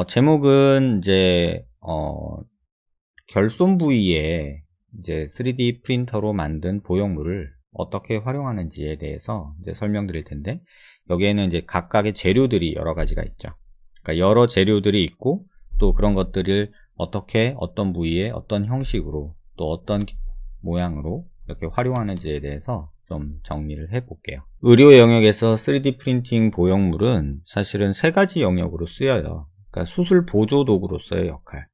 제목은 이제 결손 부위에 이제 3D 프린터로 만든 보형물을 어떻게 활용하는지에 대해서 이제 설명드릴 텐데, 여기에는 이제 각각의 재료들이 여러 가지가 있죠. 그러니까 여러 재료들이 있고, 또 그런 것들을 어떻게 어떤 부위에 어떤 형식으로 또 어떤 모양으로 이렇게 활용하는지에 대해서 좀 정리를 해 볼게요. 의료 영역에서 3D 프린팅 보형물은 사실은 세 가지 영역으로 쓰여요. 그러니까 수술 보조 도구로서의 역할,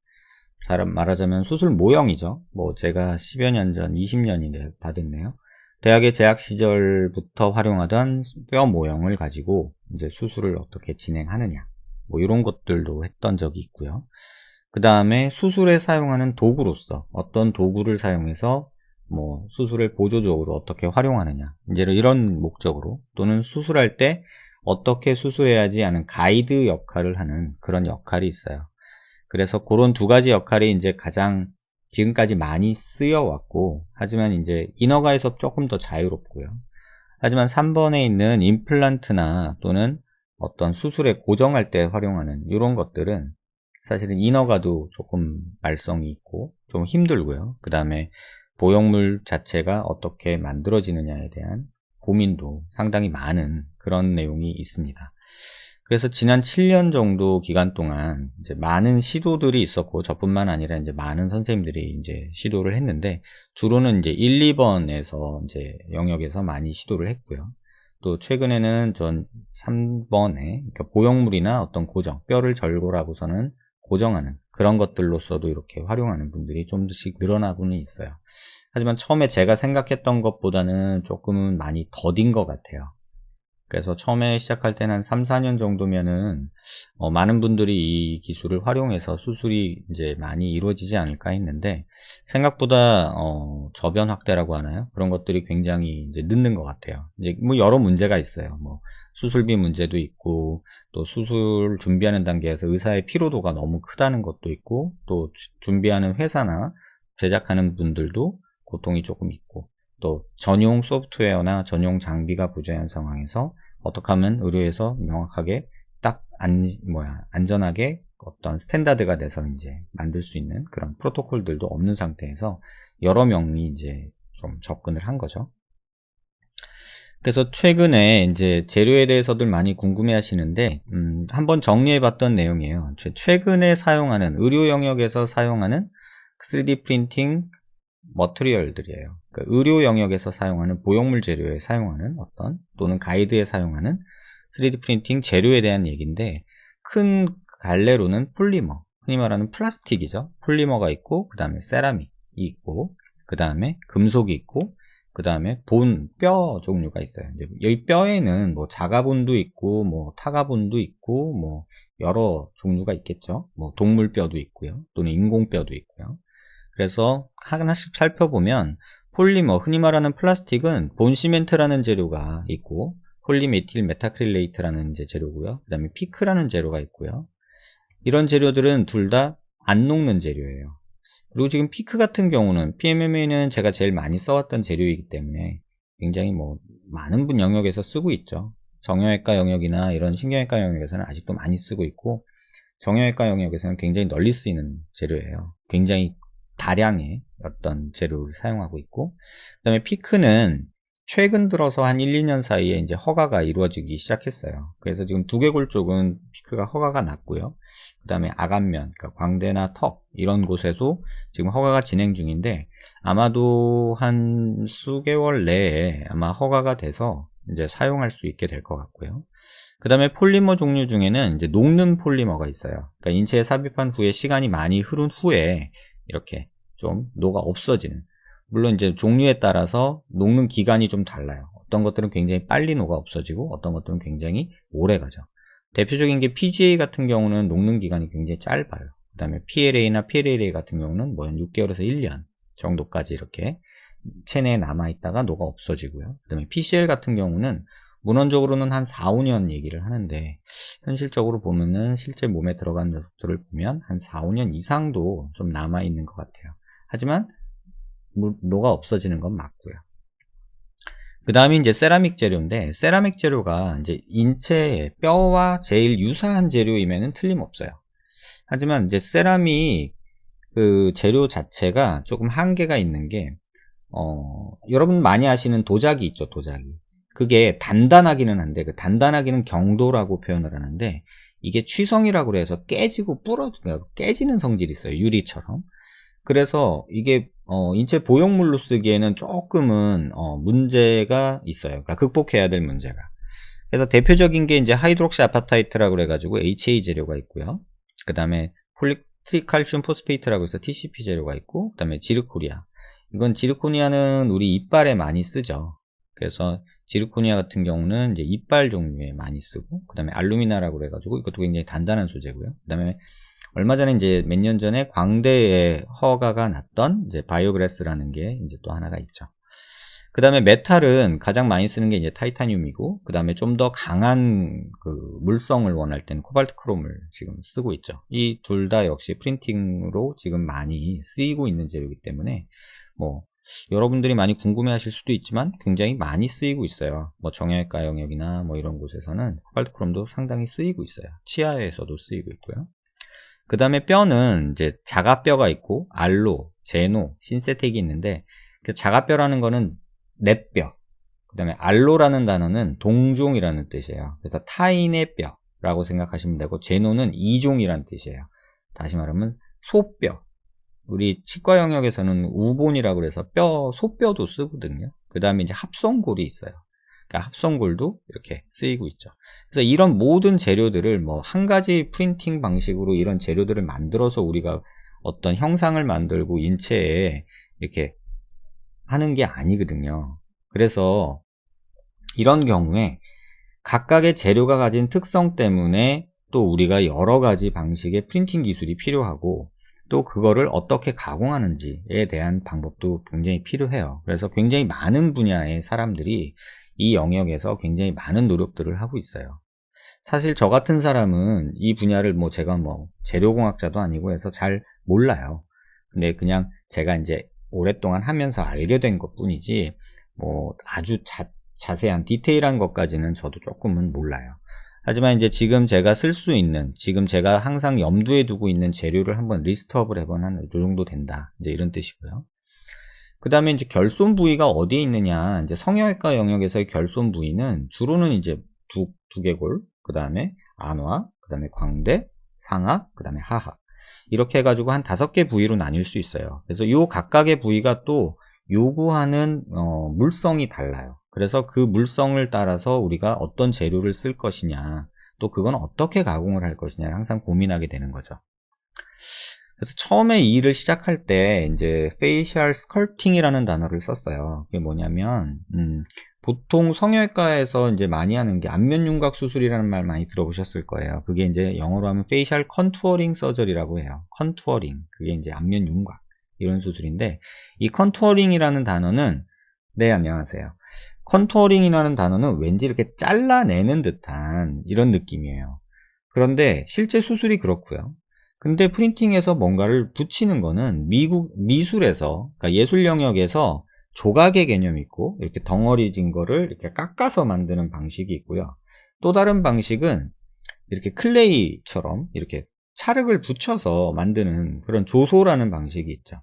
다른 말하자면 수술 모형이죠. 뭐 제가 10여 년 전, 20년이 다 됐네요. 대학의 재학 시절부터 활용하던 뼈 모형을 가지고 이제 수술을 어떻게 진행하느냐, 뭐 이런 것들도 했던 적이 있고요. 그 다음에 수술에 사용하는 도구로서 어떤 도구를 사용해서 뭐 수술을 보조적으로 어떻게 활용하느냐, 이제 이런 목적으로, 또는 수술할 때 어떻게 수술해야지 하는 가이드 역할을 하는 그런 역할이 있어요. 그래서 그런 두 가지 역할이 이제 가장 지금까지 많이 쓰여 왔고, 하지만 이제 인허가에서 조금 더 자유롭고요. 하지만 3번에 있는 임플란트나 또는 어떤 수술에 고정할 때 활용하는 이런 것들은 사실은 인허가도 조금 말썽이 있고 좀 힘들고요. 그 다음에 보형물 자체가 어떻게 만들어지느냐에 대한 고민도 상당히 많은 그런 내용이 있습니다. 그래서 지난 7년 정도 기간 동안 이제 많은 시도들이 있었고, 저뿐만 아니라 이제 많은 선생님들이 이제 시도를 했는데, 주로는 이제 1, 2번에서 이제 영역에서 많이 시도를 했고요. 또 최근에는 전 3번에 그러니까 보형물이나 어떤 고정, 뼈를 절골하고서는 고정하는 그런 것들로서도 이렇게 활용하는 분들이 좀씩 늘어나고는 있어요. 하지만 처음에 제가 생각했던 것보다는 조금은 많이 더딘 것 같아요. 그래서 처음에 시작할 때는 한 3, 4년 정도면은 많은 분들이 이 기술을 활용해서 수술이 이제 많이 이루어지지 않을까 했는데, 생각보다 저변 확대라고 하나요? 그런 것들이 굉장히 이제 늦는 것 같아요. 이제 뭐 여러 문제가 있어요. 뭐 수술비 문제도 있고, 또 수술 준비하는 단계에서 의사의 피로도가 너무 크다는 것도 있고, 또 준비하는 회사나 제작하는 분들도 고통이 조금 있고, 또 전용 소프트웨어나 전용 장비가 부재한 상황에서 어떻게 하면 의료에서 명확하게 딱 안전하게 어떤 스탠다드가 돼서 이제 만들 수 있는 그런 프로토콜들도 없는 상태에서 여러 명이 이제 좀 접근을 한 거죠. 그래서 최근에 이제 재료에 대해서들 많이 궁금해 하시는데, 한번 정리해 봤던 내용이에요. 최근에 사용하는 의료 영역에서 사용하는 3D 프린팅 머티리얼들이에요. 그러니까 의료 영역에서 사용하는 보형물 재료에 사용하는 어떤, 또는 가이드에 사용하는 3D 프린팅 재료에 대한 얘기인데, 큰 갈래로는 폴리머, 흔히 말하는 플라스틱이죠. 폴리머가 있고, 그 다음에 세라믹이 있고, 그 다음에 금속이 있고, 그 다음에 뼈 종류가 있어요. 이제 여기 뼈에는 뭐 자가본도 있고, 뭐 타가본도 있고, 뭐 여러 종류가 있겠죠. 뭐 동물뼈도 있고요, 또는 인공뼈도 있고요. 그래서 하나씩 살펴보면, 폴리머, 흔히 말하는 플라스틱은 본시멘트라는 재료가 있고, 폴리메틸 메타크릴레이트라는 이제 재료고요. 그 다음에 피크라는 재료가 있고요. 이런 재료들은 둘 다 안 녹는 재료예요. 그리고 지금 피크 같은 경우는, PMMA는 제가 제일 많이 써왔던 재료이기 때문에 굉장히 뭐 많은 분 영역에서 쓰고 있죠. 정형외과 영역이나 이런 신경외과 영역에서는 아직도 많이 쓰고 있고, 정형외과 영역에서는 굉장히 널리 쓰이는 재료예요. 굉장히 다량의 어떤 재료를 사용하고 있고, 그 다음에 피크는 최근 들어서 한 1, 2년 사이에 이제 허가가 이루어지기 시작했어요. 그래서 지금 두개골 쪽은 피크가 허가가 났고요. 그 다음에 아간면, 그러니까 광대나 턱 이런 곳에도 지금 허가가 진행 중인데, 아마도 한 수개월 내에 아마 허가가 돼서 이제 사용할 수 있게 될 것 같고요. 그 다음에 폴리머 종류 중에는 이제 녹는 폴리머가 있어요. 그러니까 인체에 삽입한 후에 시간이 많이 흐른 후에 이렇게 좀 녹아 없어지는, 물론 이제 종류에 따라서 녹는 기간이 좀 달라요. 어떤 것들은 굉장히 빨리 녹아 없어지고, 어떤 것들은 굉장히 오래 가죠. 대표적인 게 PGA 같은 경우는 녹는 기간이 굉장히 짧아요. 그 다음에 PLA나 PLLA 같은 경우는 뭐 한 6개월에서 1년 정도까지 이렇게 체내에 남아있다가 녹아 없어지고요. 그 다음에 PCL 같은 경우는 문헌적으로는 한 4, 5년 얘기를 하는데, 현실적으로 보면은 실제 몸에 들어간 녀석들을 보면 한 4, 5년 이상도 좀 남아있는 것 같아요. 하지만 녹아 없어지는 건 맞고요. 그 다음에 이제 세라믹 재료인데, 세라믹 재료가 이제 인체의 뼈와 제일 유사한 재료이면은 틀림없어요. 하지만 이제 세라믹 그 재료 자체가 조금 한계가 있는 게, 여러분 많이 아시는 도자기 있죠, 도자기. 그게 단단하기는 한데, 그 단단하기는 경도라고 표현을 하는데, 이게 취성이라고 그래서 깨지고 깨지는 성질이 있어요, 유리처럼. 그래서 이게 인체 보형물로 쓰기에는 조금은 문제가 있어요. 그러니까 극복해야 될 문제가. 그래서 대표적인 게 이제 하이드록시 아파타이트라고 그래가지고 HA 재료가 있고요. 그 다음에 폴리트리칼슘 포스페이트라고 해서 TCP 재료가 있고, 그 다음에 지르코니아. 이건 지르코니아는 우리 이빨에 많이 쓰죠. 그래서 지르코니아 같은 경우는 이제 이빨 종류에 많이 쓰고, 그 다음에 알루미나라고 그래가지고 이것도 굉장히 단단한 소재고요. 그 다음에 얼마 전에 이제 몇 년 전에 광대에 허가가 났던 이제 바이오그래스라는 게 이제 또 하나가 있죠. 그 다음에 메탈은 가장 많이 쓰는 게 이제 타이타늄이고, 그 다음에 좀 더 강한 그 물성을 원할 때는 코발트 크롬을 지금 쓰고 있죠. 이 둘 다 역시 프린팅으로 지금 많이 쓰이고 있는 재료이기 때문에, 뭐 여러분들이 많이 궁금해 하실 수도 있지만 굉장히 많이 쓰이고 있어요. 뭐 정형외과 영역이나 뭐 이런 곳에서는 코발트 크롬도 상당히 쓰이고 있어요. 치아에서도 쓰이고 있고요. 그 다음에 뼈는 이제 자가뼈가 있고, 알로, 제노, 신세틱이 있는데, 그 자가뼈라는 거는 넷뼈, 그 다음에 알로라는 단어는 동종이라는 뜻이에요. 그래서 타인의 뼈라고 생각하시면 되고, 제노는 이종이라는 뜻이에요. 다시 말하면 소뼈. 우리 치과 영역에서는 우본이라고 해서 소뼈도 쓰거든요. 그 다음에 이제 합성골이 있어요. 그러니까 합성골도 이렇게 쓰이고 있죠. 그래서 이런 모든 재료들을 뭐 한 가지 프린팅 방식으로 이런 재료들을 만들어서 우리가 어떤 형상을 만들고 인체에 이렇게 하는 게 아니거든요. 그래서 이런 경우에 각각의 재료가 가진 특성 때문에 또 우리가 여러 가지 방식의 프린팅 기술이 필요하고, 또 그거를 어떻게 가공하는지에 대한 방법도 굉장히 필요해요. 그래서 굉장히 많은 분야의 사람들이 이 영역에서 굉장히 많은 노력들을 하고 있어요. 사실 저 같은 사람은 이 분야를 뭐 제가 뭐 재료공학자도 아니고 해서 잘 몰라요. 근데 그냥 제가 이제 오랫동안 하면서 알게 된 것 뿐이지, 뭐 아주 자세한 디테일한 것까지는 저도 조금은 몰라요. 하지만 이제 지금 제가 쓸 수 있는, 지금 제가 항상 염두에 두고 있는 재료를 한번 리스트업을 해본 한 이 정도 된다, 이제 이런 뜻이고요. 그 다음에 이제 결손 부위가 어디에 있느냐, 이제 성형외과 영역에서의 결손 부위는 주로는 이제 두개골, 그 다음에 안화, 그 다음에 광대, 상하, 그 다음에 하하, 이렇게 해가지고 한 5개 부위로 나뉠 수 있어요. 그래서 이 각각의 부위가 또 요구하는 물성이 달라요. 그래서 그 물성을 따라서 우리가 어떤 재료를 쓸 것이냐, 또 그건 어떻게 가공을 할 것이냐를 항상 고민하게 되는 거죠. 그래서 처음에 이 일을 시작할 때 이제 페이셜 스컬프팅이라는 단어를 썼어요. 그게 뭐냐면 보통 성형외과에서 이제 많이 하는 게 안면윤곽 수술이라는 말 많이 들어보셨을 거예요. 그게 이제 영어로 하면 페이셜 컨투어링 서저리라고 해요. 컨투어링, 그게 이제 안면윤곽 이런 수술인데, 이 컨투어링이라는 단어는, 네, 안녕하세요. 컨투어링이라는 단어는 왠지 이렇게 잘라내는 듯한 이런 느낌이에요. 그런데 실제 수술이 그렇고요. 근데 프린팅에서 뭔가를 붙이는 거는 미술에서, 그러니까 예술 영역에서 조각의 개념이 있고, 이렇게 덩어리진 거를 이렇게 깎아서 만드는 방식이 있고요. 또 다른 방식은 이렇게 클레이처럼 이렇게 찰흙을 붙여서 만드는 그런 조소라는 방식이 있죠.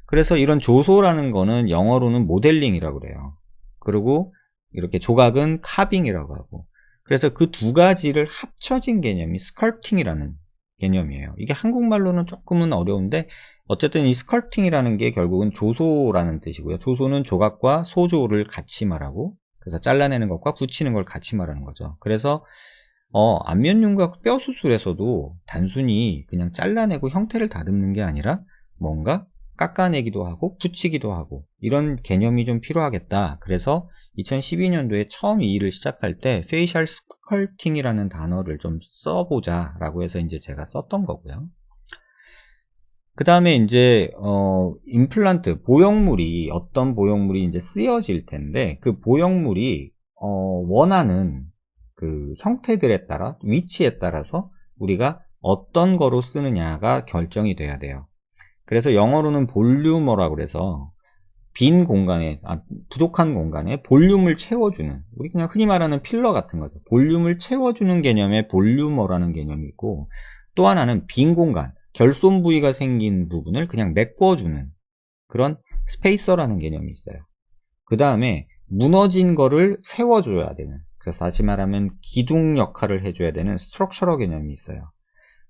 그래서 이런 조소라는 거는 영어로는 모델링이라고 그래요. 그리고 이렇게 조각은 카빙이라고 하고, 그래서 그 두 가지를 합쳐진 개념이 스컬프팅이라는 개념이에요. 이게 한국말로는 조금은 어려운데, 어쨌든 이 스컬프팅이라는 게 결국은 조소라는 뜻이고요. 조소는 조각과 소조를 같이 말하고, 그래서 잘라내는 것과 붙이는 걸 같이 말하는 거죠. 그래서 안면윤곽 뼈 수술에서도 단순히 그냥 잘라내고 형태를 다듬는 게 아니라 뭔가 깎아내기도 하고 붙이기도 하고, 이런 개념이 좀 필요하겠다. 그래서 2012년도에 처음 이 일을 시작할 때 페이셜 스컬프팅이라는 단어를 좀 써보자 라고 해서 이제 제가 썼던 거고요. 그 다음에 이제 임플란트, 보형물이, 어떤 보형물이 이제 쓰여질 텐데, 그 보형물이 원하는 그 형태들에 따라, 위치에 따라서 우리가 어떤 거로 쓰느냐가 결정이 돼야 돼요. 그래서 영어로는 볼류머라고 그래서 빈 공간에, 부족한 공간에 볼륨을 채워주는, 우리 그냥 흔히 말하는 필러 같은 거죠. 볼륨을 채워주는 개념의 볼류머라는 개념이 있고, 또 하나는 빈 공간, 결손 부위가 생긴 부분을 그냥 메꿔주는 그런 스페이서라는 개념이 있어요. 그 다음에 무너진 거를 세워줘야 되는, 그래서 다시 말하면 기둥 역할을 해줘야 되는 스트럭처러 개념이 있어요.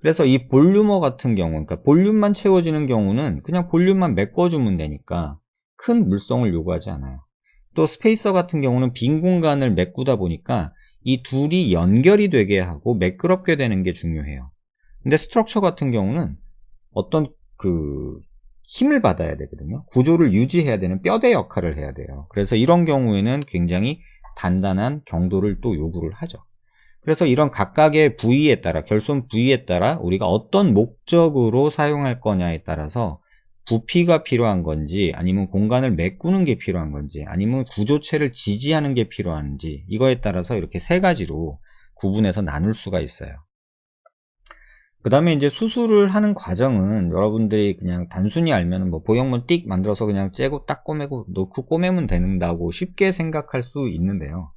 그래서 이 볼륨어 같은 경우, 그러니까 볼륨만 채워지는 경우는 그냥 볼륨만 메꿔주면 되니까 큰 물성을 요구하지 않아요. 또 스페이서 같은 경우는 빈 공간을 메꾸다 보니까 이 둘이 연결이 되게 하고 매끄럽게 되는 게 중요해요. 근데 스트럭처 같은 경우는 어떤 힘을 받아야 되거든요. 구조를 유지해야 되는 뼈대 역할을 해야 돼요. 그래서 이런 경우에는 굉장히 단단한 경도를 또 요구를 하죠. 그래서 이런 각각의 부위에 따라, 결손 부위에 따라 우리가 어떤 목적으로 사용할 거냐에 따라서 부피가 필요한 건지, 아니면 공간을 메꾸는 게 필요한 건지, 아니면 구조체를 지지하는 게 필요한지, 이거에 따라서 이렇게 세 가지로 구분해서 나눌 수가 있어요. 그 다음에 이제 수술을 하는 과정은 여러분들이 그냥 단순히 알면 뭐 보형물 띡 만들어서 그냥 째고 딱 꼬매고 넣고 꼬매면 된다고 쉽게 생각할 수 있는데요.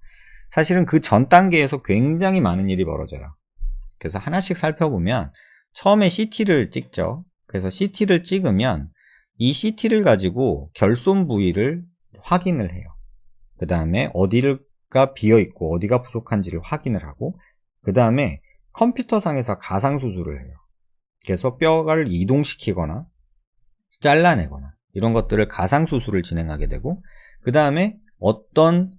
사실은 그 전 단계에서 굉장히 많은 일이 벌어져요. 그래서 하나씩 살펴보면 처음에 CT를 찍죠. 그래서 CT를 찍으면 이 CT를 가지고 결손 부위를 확인을 해요. 그 다음에 어디가 비어있고 어디가 부족한지를 확인을 하고, 그 다음에 컴퓨터상에서 가상수술을 해요. 그래서 뼈를 이동시키거나 잘라내거나 이런 것들을 가상수술을 진행하게 되고, 그 다음에 어떤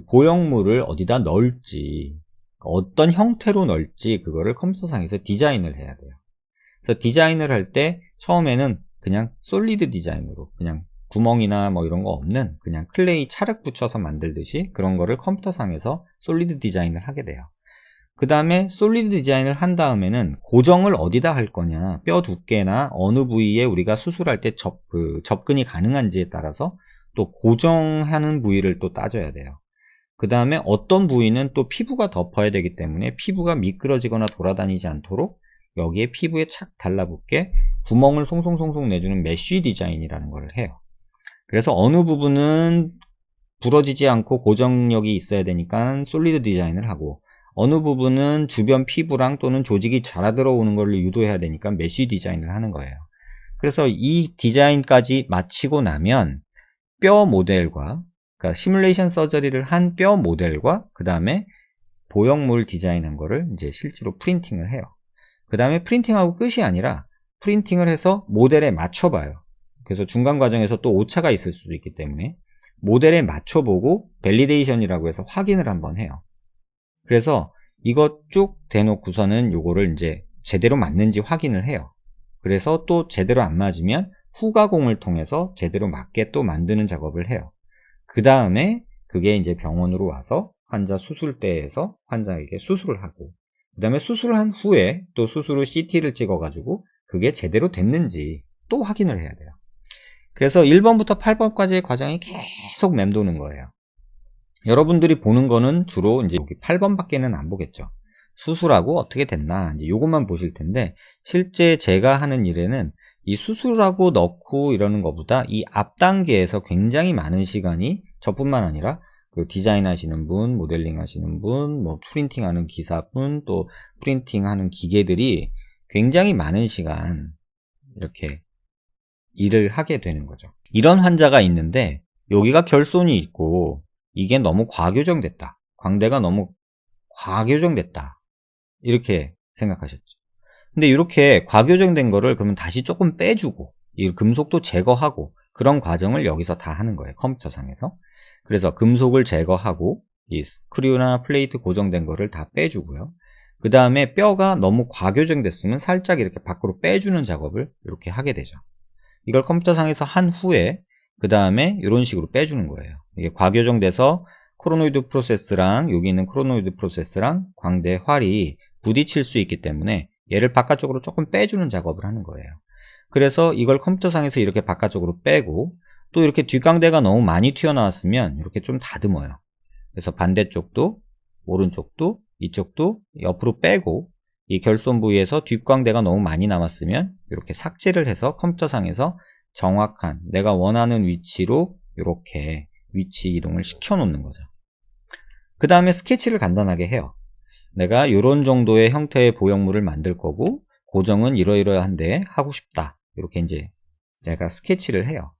보형물을 어디다 넣을지, 어떤 형태로 넣을지 그거를 컴퓨터상에서 디자인을 해야 돼요. 그래서 디자인을 할 때 처음에는 그냥 솔리드 디자인으로, 그냥 구멍이나 뭐 이런 거 없는 그냥 클레이 찰흙 붙여서 만들듯이 그런 거를 컴퓨터상에서 솔리드 디자인을 하게 돼요. 그 다음에 솔리드 디자인을 한 다음에는 고정을 어디다 할 거냐, 뼈 두께나 어느 부위에 우리가 수술할 때 접근이 가능한지에 따라서 또 고정하는 부위를 또 따져야 돼요. 그 다음에 어떤 부위는 또 피부가 덮어야 되기 때문에 피부가 미끄러지거나 돌아다니지 않도록 여기에 피부에 착 달라붙게 구멍을 송송송송 내주는 메쉬 디자인이라는 걸 해요. 그래서 어느 부분은 부러지지 않고 고정력이 있어야 되니까 솔리드 디자인을 하고, 어느 부분은 주변 피부랑 또는 조직이 잘 들어오는 걸 유도해야 되니까 메쉬 디자인을 하는 거예요. 그래서 이 디자인까지 마치고 나면 뼈 모델과, 그러니까 시뮬레이션 서저리를 한 뼈 모델과 그 다음에 보형물 디자인한 거를 이제 실제로 프린팅을 해요. 그 다음에 프린팅하고 끝이 아니라 프린팅을 해서 모델에 맞춰봐요. 그래서 중간 과정에서 또 오차가 있을 수도 있기 때문에 모델에 맞춰보고 밸리데이션이라고 해서 확인을 한번 해요. 그래서 이거 쭉 대놓고서는 요거를 이제 제대로 맞는지 확인을 해요. 그래서 또 제대로 안 맞으면 후가공을 통해서 제대로 맞게 또 만드는 작업을 해요. 그 다음에 그게 이제 병원으로 와서 환자 수술대에서 환자에게 수술을 하고, 그 다음에 수술한 후에 또 수술 후 CT를 찍어가지고 그게 제대로 됐는지 또 확인을 해야 돼요. 그래서 1번부터 8번까지의 과정이 계속 맴도는 거예요. 여러분들이 보는 거는 주로 이제 여기 8번밖에는 안 보겠죠. 수술하고 어떻게 됐나, 이제 요것만 보실 텐데, 실제 제가 하는 일에는 이 수술하고 넣고 이러는 것보다 이 앞 단계에서 굉장히 많은 시간이 저뿐만 아니라 디자인 하시는 분, 모델링 하시는 분, 뭐 프린팅 하는 기사분, 또 프린팅 하는 기계들이 굉장히 많은 시간 이렇게 일을 하게 되는 거죠. 이런 환자가 있는데 여기가 결손이 있고 이게 너무 과교정됐다, 광대가 너무 과교정됐다, 이렇게 생각하셨죠. 근데 이렇게 과교정된 거를 그러면 다시 조금 빼주고 이 금속도 제거하고 그런 과정을 여기서 다 하는 거예요, 컴퓨터상에서. 그래서 금속을 제거하고 이 스크류나 플레이트 고정된 거를 다 빼주고요. 그 다음에 뼈가 너무 과교정됐으면 살짝 이렇게 밖으로 빼주는 작업을 이렇게 하게 되죠. 이걸 컴퓨터상에서 한 후에 그 다음에 이런 식으로 빼주는 거예요. 이게 과교정돼서 코로노이드 프로세스랑 여기 있는 코로노이드 프로세스랑 광대 활이 부딪힐 수 있기 때문에 얘를 바깥쪽으로 조금 빼주는 작업을 하는 거예요. 그래서 이걸 컴퓨터상에서 이렇게 바깥쪽으로 빼고, 또 이렇게 뒷광대가 너무 많이 튀어나왔으면 이렇게 좀 다듬어요. 그래서 반대쪽도 오른쪽도 이쪽도 옆으로 빼고, 이 결손 부위에서 뒷광대가 너무 많이 남았으면 이렇게 삭제를 해서 컴퓨터상에서 정확한 내가 원하는 위치로 이렇게 위치 이동을 시켜 놓는 거죠. 그 다음에 스케치를 간단하게 해요. 내가 이런 정도의 형태의 보형물을 만들 거고 고정은 이러이러한데 하고 싶다. 이렇게 이제 제가 스케치를 해요.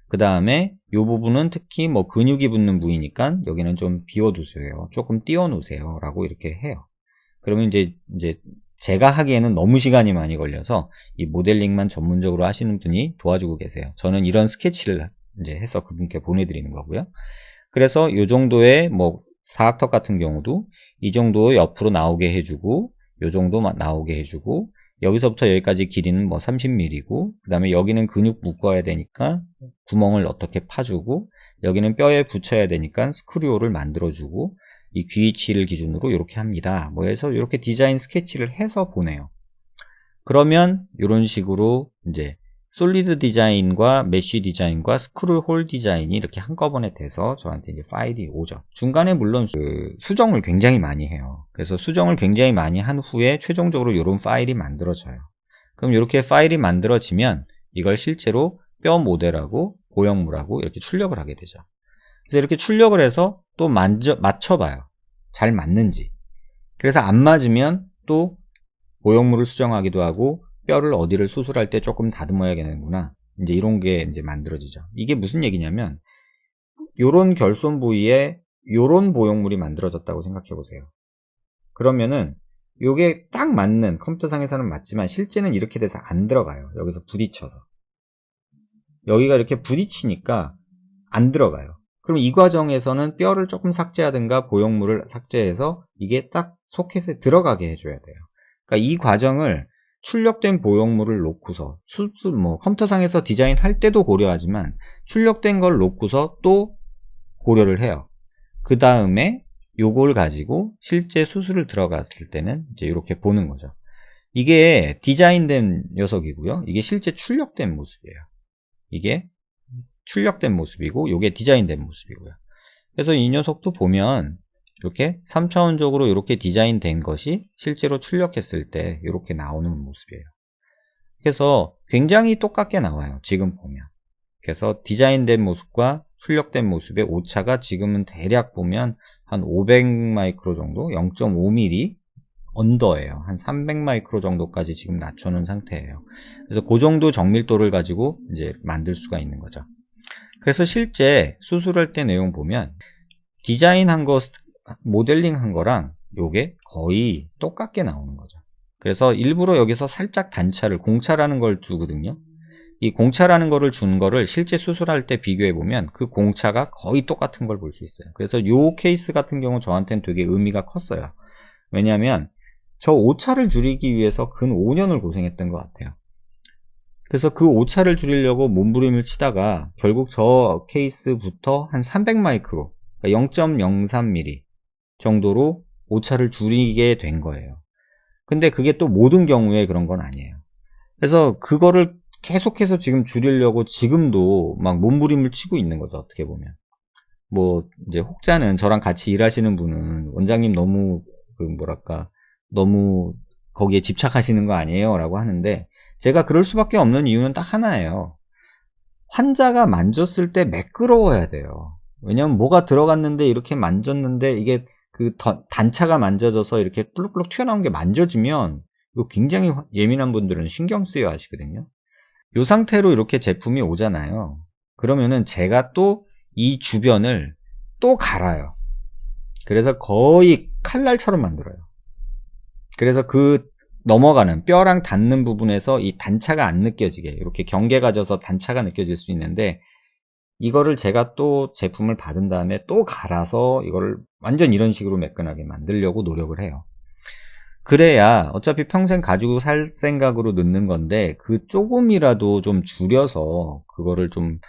그 다음에 이 부분은 특히 뭐 근육이 붙는 부위니까 여기는 좀 비워두세요. 조금 띄워놓으세요. 라고 이렇게 해요. 그러면 이제 제가 하기에는 너무 시간이 많이 걸려서 이 모델링만 전문적으로 하시는 분이 도와주고 계세요. 저는 이런 스케치를 이제 해서 그분께 보내드리는 거고요. 그래서 이 정도의 뭐 사각턱 같은 경우도 이 정도 옆으로 나오게 해주고 이 정도 나오게 해주고 여기서부터 여기까지 길이는 뭐 30mm고 그 다음에 여기는 근육 묶어야 되니까 구멍을 어떻게 파주고 여기는 뼈에 붙여야 되니까 스크류호를 만들어주고 이 귀 위치를 기준으로 이렇게 합니다. 뭐 해서 이렇게 디자인 스케치를 해서 보내요. 그러면 이런 식으로 이제 솔리드 디자인과 메쉬 디자인과 스크류 홀 디자인이 이렇게 한꺼번에 돼서 저한테 이제 파일이 오죠. 중간에 물론 수정을 굉장히 많이 해요. 그래서 수정을 굉장히 많이 한 후에 최종적으로 이런 파일이 만들어져요. 그럼 이렇게 파일이 만들어지면 이걸 실제로 뼈 모델하고 보형물하고 이렇게 출력을 하게 되죠. 그래서 이렇게 출력을 해서 또 맞춰봐요. 잘 맞는지. 그래서 안 맞으면 또 보형물을 수정하기도 하고 뼈를 어디를 수술할 때 조금 다듬어야 되는구나. 이제 이런 게 이제 만들어지죠. 이게 무슨 얘기냐면 요런 결손 부위에 요런 보형물이 만들어졌다고 생각해 보세요. 그러면은 요게 딱 맞는, 컴퓨터상에서는 맞지만 실제는 이렇게 돼서 안 들어가요. 여기서 부딪혀서. 여기가 이렇게 부딪히니까 안 들어가요. 그럼 이 과정에서는 뼈를 조금 삭제하든가 보형물을 삭제해서 이게 딱 소켓에 들어가게 해줘야 돼요. 그러니까 이 과정을 출력된 보형물을 놓고서 뭐 컴퓨터상에서 디자인할 때도 고려하지만 출력된 걸 놓고서 또 고려를 해요. 그 다음에 요걸 가지고 실제 수술을 들어갔을 때는 이제 이렇게 보는 거죠. 이게 디자인된 녀석이고요. 이게 실제 출력된 모습이에요. 이게 출력된 모습이고 요게 디자인된 모습이고요. 그래서 이 녀석도 보면 이렇게 3차원적으로 이렇게 디자인된 것이 실제로 출력했을 때 이렇게 나오는 모습이에요. 그래서 굉장히 똑같게 나와요. 지금 보면. 그래서 디자인된 모습과 출력된 모습의 오차가 지금은 대략 보면 한 500 마이크로 정도, 0.5mm 언더예요. 한 300 마이크로 정도까지 지금 낮춰놓은 상태예요. 그래서 그 정도 정밀도를 가지고 이제 만들 수가 있는 거죠. 그래서 실제 수술할 때 내용 보면 디자인한 거, 모델링 한 거랑 요게 거의 똑같게 나오는 거죠. 그래서 일부러 여기서 살짝 단차를, 공차라는 걸 주거든요. 이 공차라는 거를 준 거를 실제 수술할 때 비교해 보면 그 공차가 거의 똑같은 걸 볼 수 있어요. 그래서 요 케이스 같은 경우 저한테는 되게 의미가 컸어요. 왜냐하면 저 오차를 줄이기 위해서 근 5년을 고생했던 것 같아요. 그래서 그 오차를 줄이려고 몸부림을 치다가 결국 저 케이스부터 한 300 마이크로, 그러니까 0.03mm 정도로 오차를 줄이게 된 거예요. 근데 그게 또 모든 경우에 그런 건 아니에요. 그래서 그거를 계속해서 지금 줄이려고 지금도 막 몸부림을 치고 있는 거죠. 어떻게 보면. 뭐 이제 혹자는 저랑 같이 일하시는 분은 원장님 너무 너무 거기에 집착하시는 거 아니에요? 라고 하는데 제가 그럴 수밖에 없는 이유는 딱 하나예요. 환자가 만졌을 때 매끄러워야 돼요. 왜냐면 뭐가 들어갔는데 이렇게 만졌는데 이게 그 단차가 만져져서 이렇게 꿀룩꿀룩 튀어나온 게 만져지면 이거 굉장히 예민한 분들은 신경 쓰여 하시거든요. 이 상태로 이렇게 제품이 오잖아요. 그러면은 제가 또 이 주변을 또 갈아요. 그래서 거의 칼날처럼 만들어요. 그래서 그 넘어가는 뼈랑 닿는 부분에서 이 단차가 안 느껴지게 이렇게 경계가 져서 단차가 느껴질 수 있는데 이거를 제가 또 제품을 받은 다음에 또 갈아서 이거를 완전 이런 식으로 매끈하게 만들려고 노력을 해요. 그래야 어차피 평생 가지고 살 생각으로 넣는 건데 그 조금이라도 좀 줄여서 그거를 좀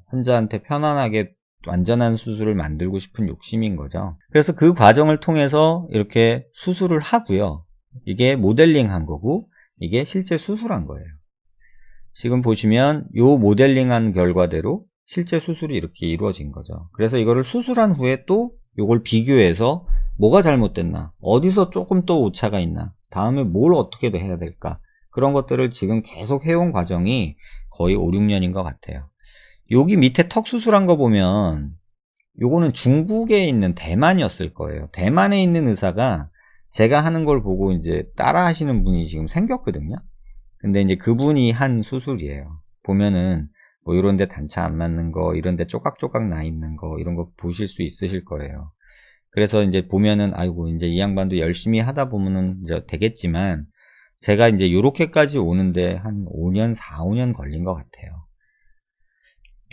환자한테 편안하게 완전한 수술을 만들고 싶은 욕심인 거죠. 그래서 그 과정을 통해서 이렇게 수술을 하고요. 이게 모델링 한 거고 이게 실제 수술한 거예요. 지금 보시면 요 모델링한 결과대로 실제 수술이 이렇게 이루어진 거죠. 그래서 이거를 수술한 후에 또 요걸 비교해서 뭐가 잘못됐나, 어디서 조금 또 오차가 있나, 다음에 뭘 어떻게 해야 될까, 그런 것들을 지금 계속 해온 과정이 거의 5, 6년인 것 같아요. 여기 밑에 턱 수술한 거 보면 요거는 중국에 있는 대만이었을 거예요. 대만에 있는 의사가 제가 하는 걸 보고 이제 따라 하시는 분이 지금 생겼거든요. 근데 이제 그분이 한 수술이에요. 보면은 뭐 이런 데 단차 안 맞는 거, 이런 데 쪼깍쪼깍 나 있는 거, 이런 거 보실 수 있으실 거예요. 그래서 이제 보면은 아이고 이제 이 양반도 열심히 하다 보면은 이제 되겠지만, 제가 이제 요렇게까지 오는데 한 5년, 4, 5년 걸린 것 같아요.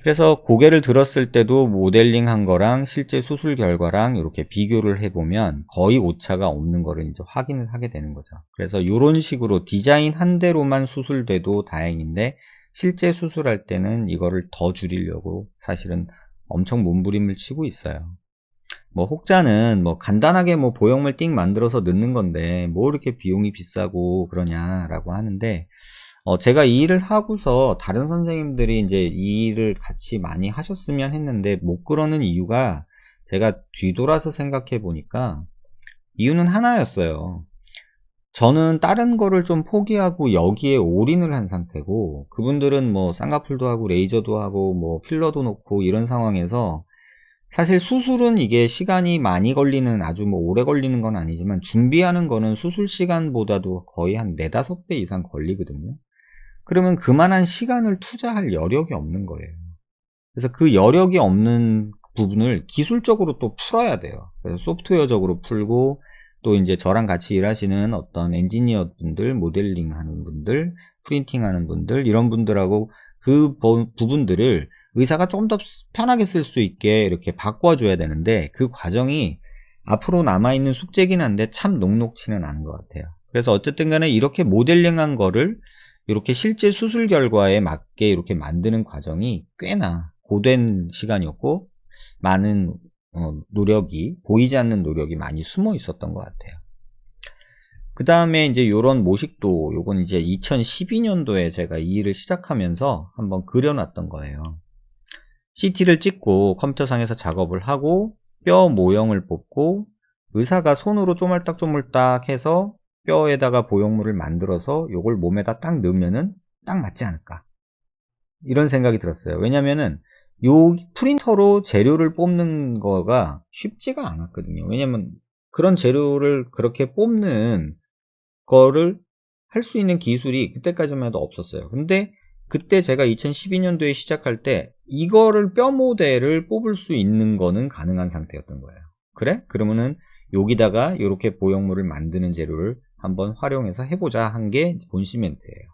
그래서 고개를 들었을 때도 모델링 한 거랑 실제 수술 결과랑 이렇게 비교를 해보면 거의 오차가 없는 거를 이제 확인을 하게 되는 거죠. 그래서 이런 식으로 디자인 한 대로만 수술돼도 다행인데, 실제 수술할 때는 이거를 더 줄이려고 사실은 엄청 몸부림을 치고 있어요. 뭐 혹자는 뭐 간단하게 뭐 보형물 띵 만들어서 넣는 건데 뭐 이렇게 비용이 비싸고 그러냐라고 하는데, 제가 이 일을 하고서 다른 선생님들이 이제 이 일을 같이 많이 하셨으면 했는데 못 그러는 이유가, 제가 뒤돌아서 생각해 보니까 이유는 하나였어요. 저는 다른 거를 좀 포기하고 여기에 올인을 한 상태고, 그분들은 뭐 쌍꺼풀도 하고 레이저도 하고 뭐 필러도 놓고 이런 상황에서, 사실 수술은 이게 시간이 많이 걸리는, 아주 뭐 오래 걸리는 건 아니지만 준비하는 거는 수술 시간보다도 거의 한 4, 5배 이상 걸리거든요. 그러면 그만한 시간을 투자할 여력이 없는 거예요. 그래서 그 여력이 없는 부분을 기술적으로 또 풀어야 돼요. 그래서 소프트웨어적으로 풀고, 또 이제 저랑 같이 일하시는 어떤 엔지니어 분들, 모델링 하는 분들, 프린팅 하는 분들, 이런 분들하고 그 부분들을 의사가 좀 더 편하게 쓸 수 있게 이렇게 바꿔줘야 되는데, 그 과정이 앞으로 남아있는 숙제긴 한데 참 녹록치는 않은 것 같아요. 그래서 어쨌든 간에 이렇게 모델링한 거를 이렇게 실제 수술 결과에 맞게 이렇게 만드는 과정이 꽤나 고된 시간이었고, 많은 노력이, 보이지 않는 노력이 많이 숨어 있었던 것 같아요. 그 다음에 이제 요런 모식도, 요건 이제 2012년도에 제가 이 일을 시작하면서 한번 그려놨던 거예요. CT를 찍고 컴퓨터상에서 작업을 하고 뼈 모형을 뽑고, 의사가 손으로 쪼물딱쪼물딱 해서 뼈에다가 보형물을 만들어서 요걸 몸에다 딱 넣으면은 딱 맞지 않을까, 이런 생각이 들었어요. 왜냐면은 요 프린터로 재료를 뽑는 거가 쉽지가 않았거든요. 왜냐면 그런 재료를 그렇게 뽑는 거를 할 수 있는 기술이 그때까지만 해도 없었어요. 근데 그때 제가 2012년도에 시작할 때 이거를 뼈 모델을 뽑을 수 있는 거는 가능한 상태였던 거예요. 그래? 그러면은 여기다가 이렇게 보형물을 만드는 재료를 한번 활용해서 해보자 한 게 본시멘트예요.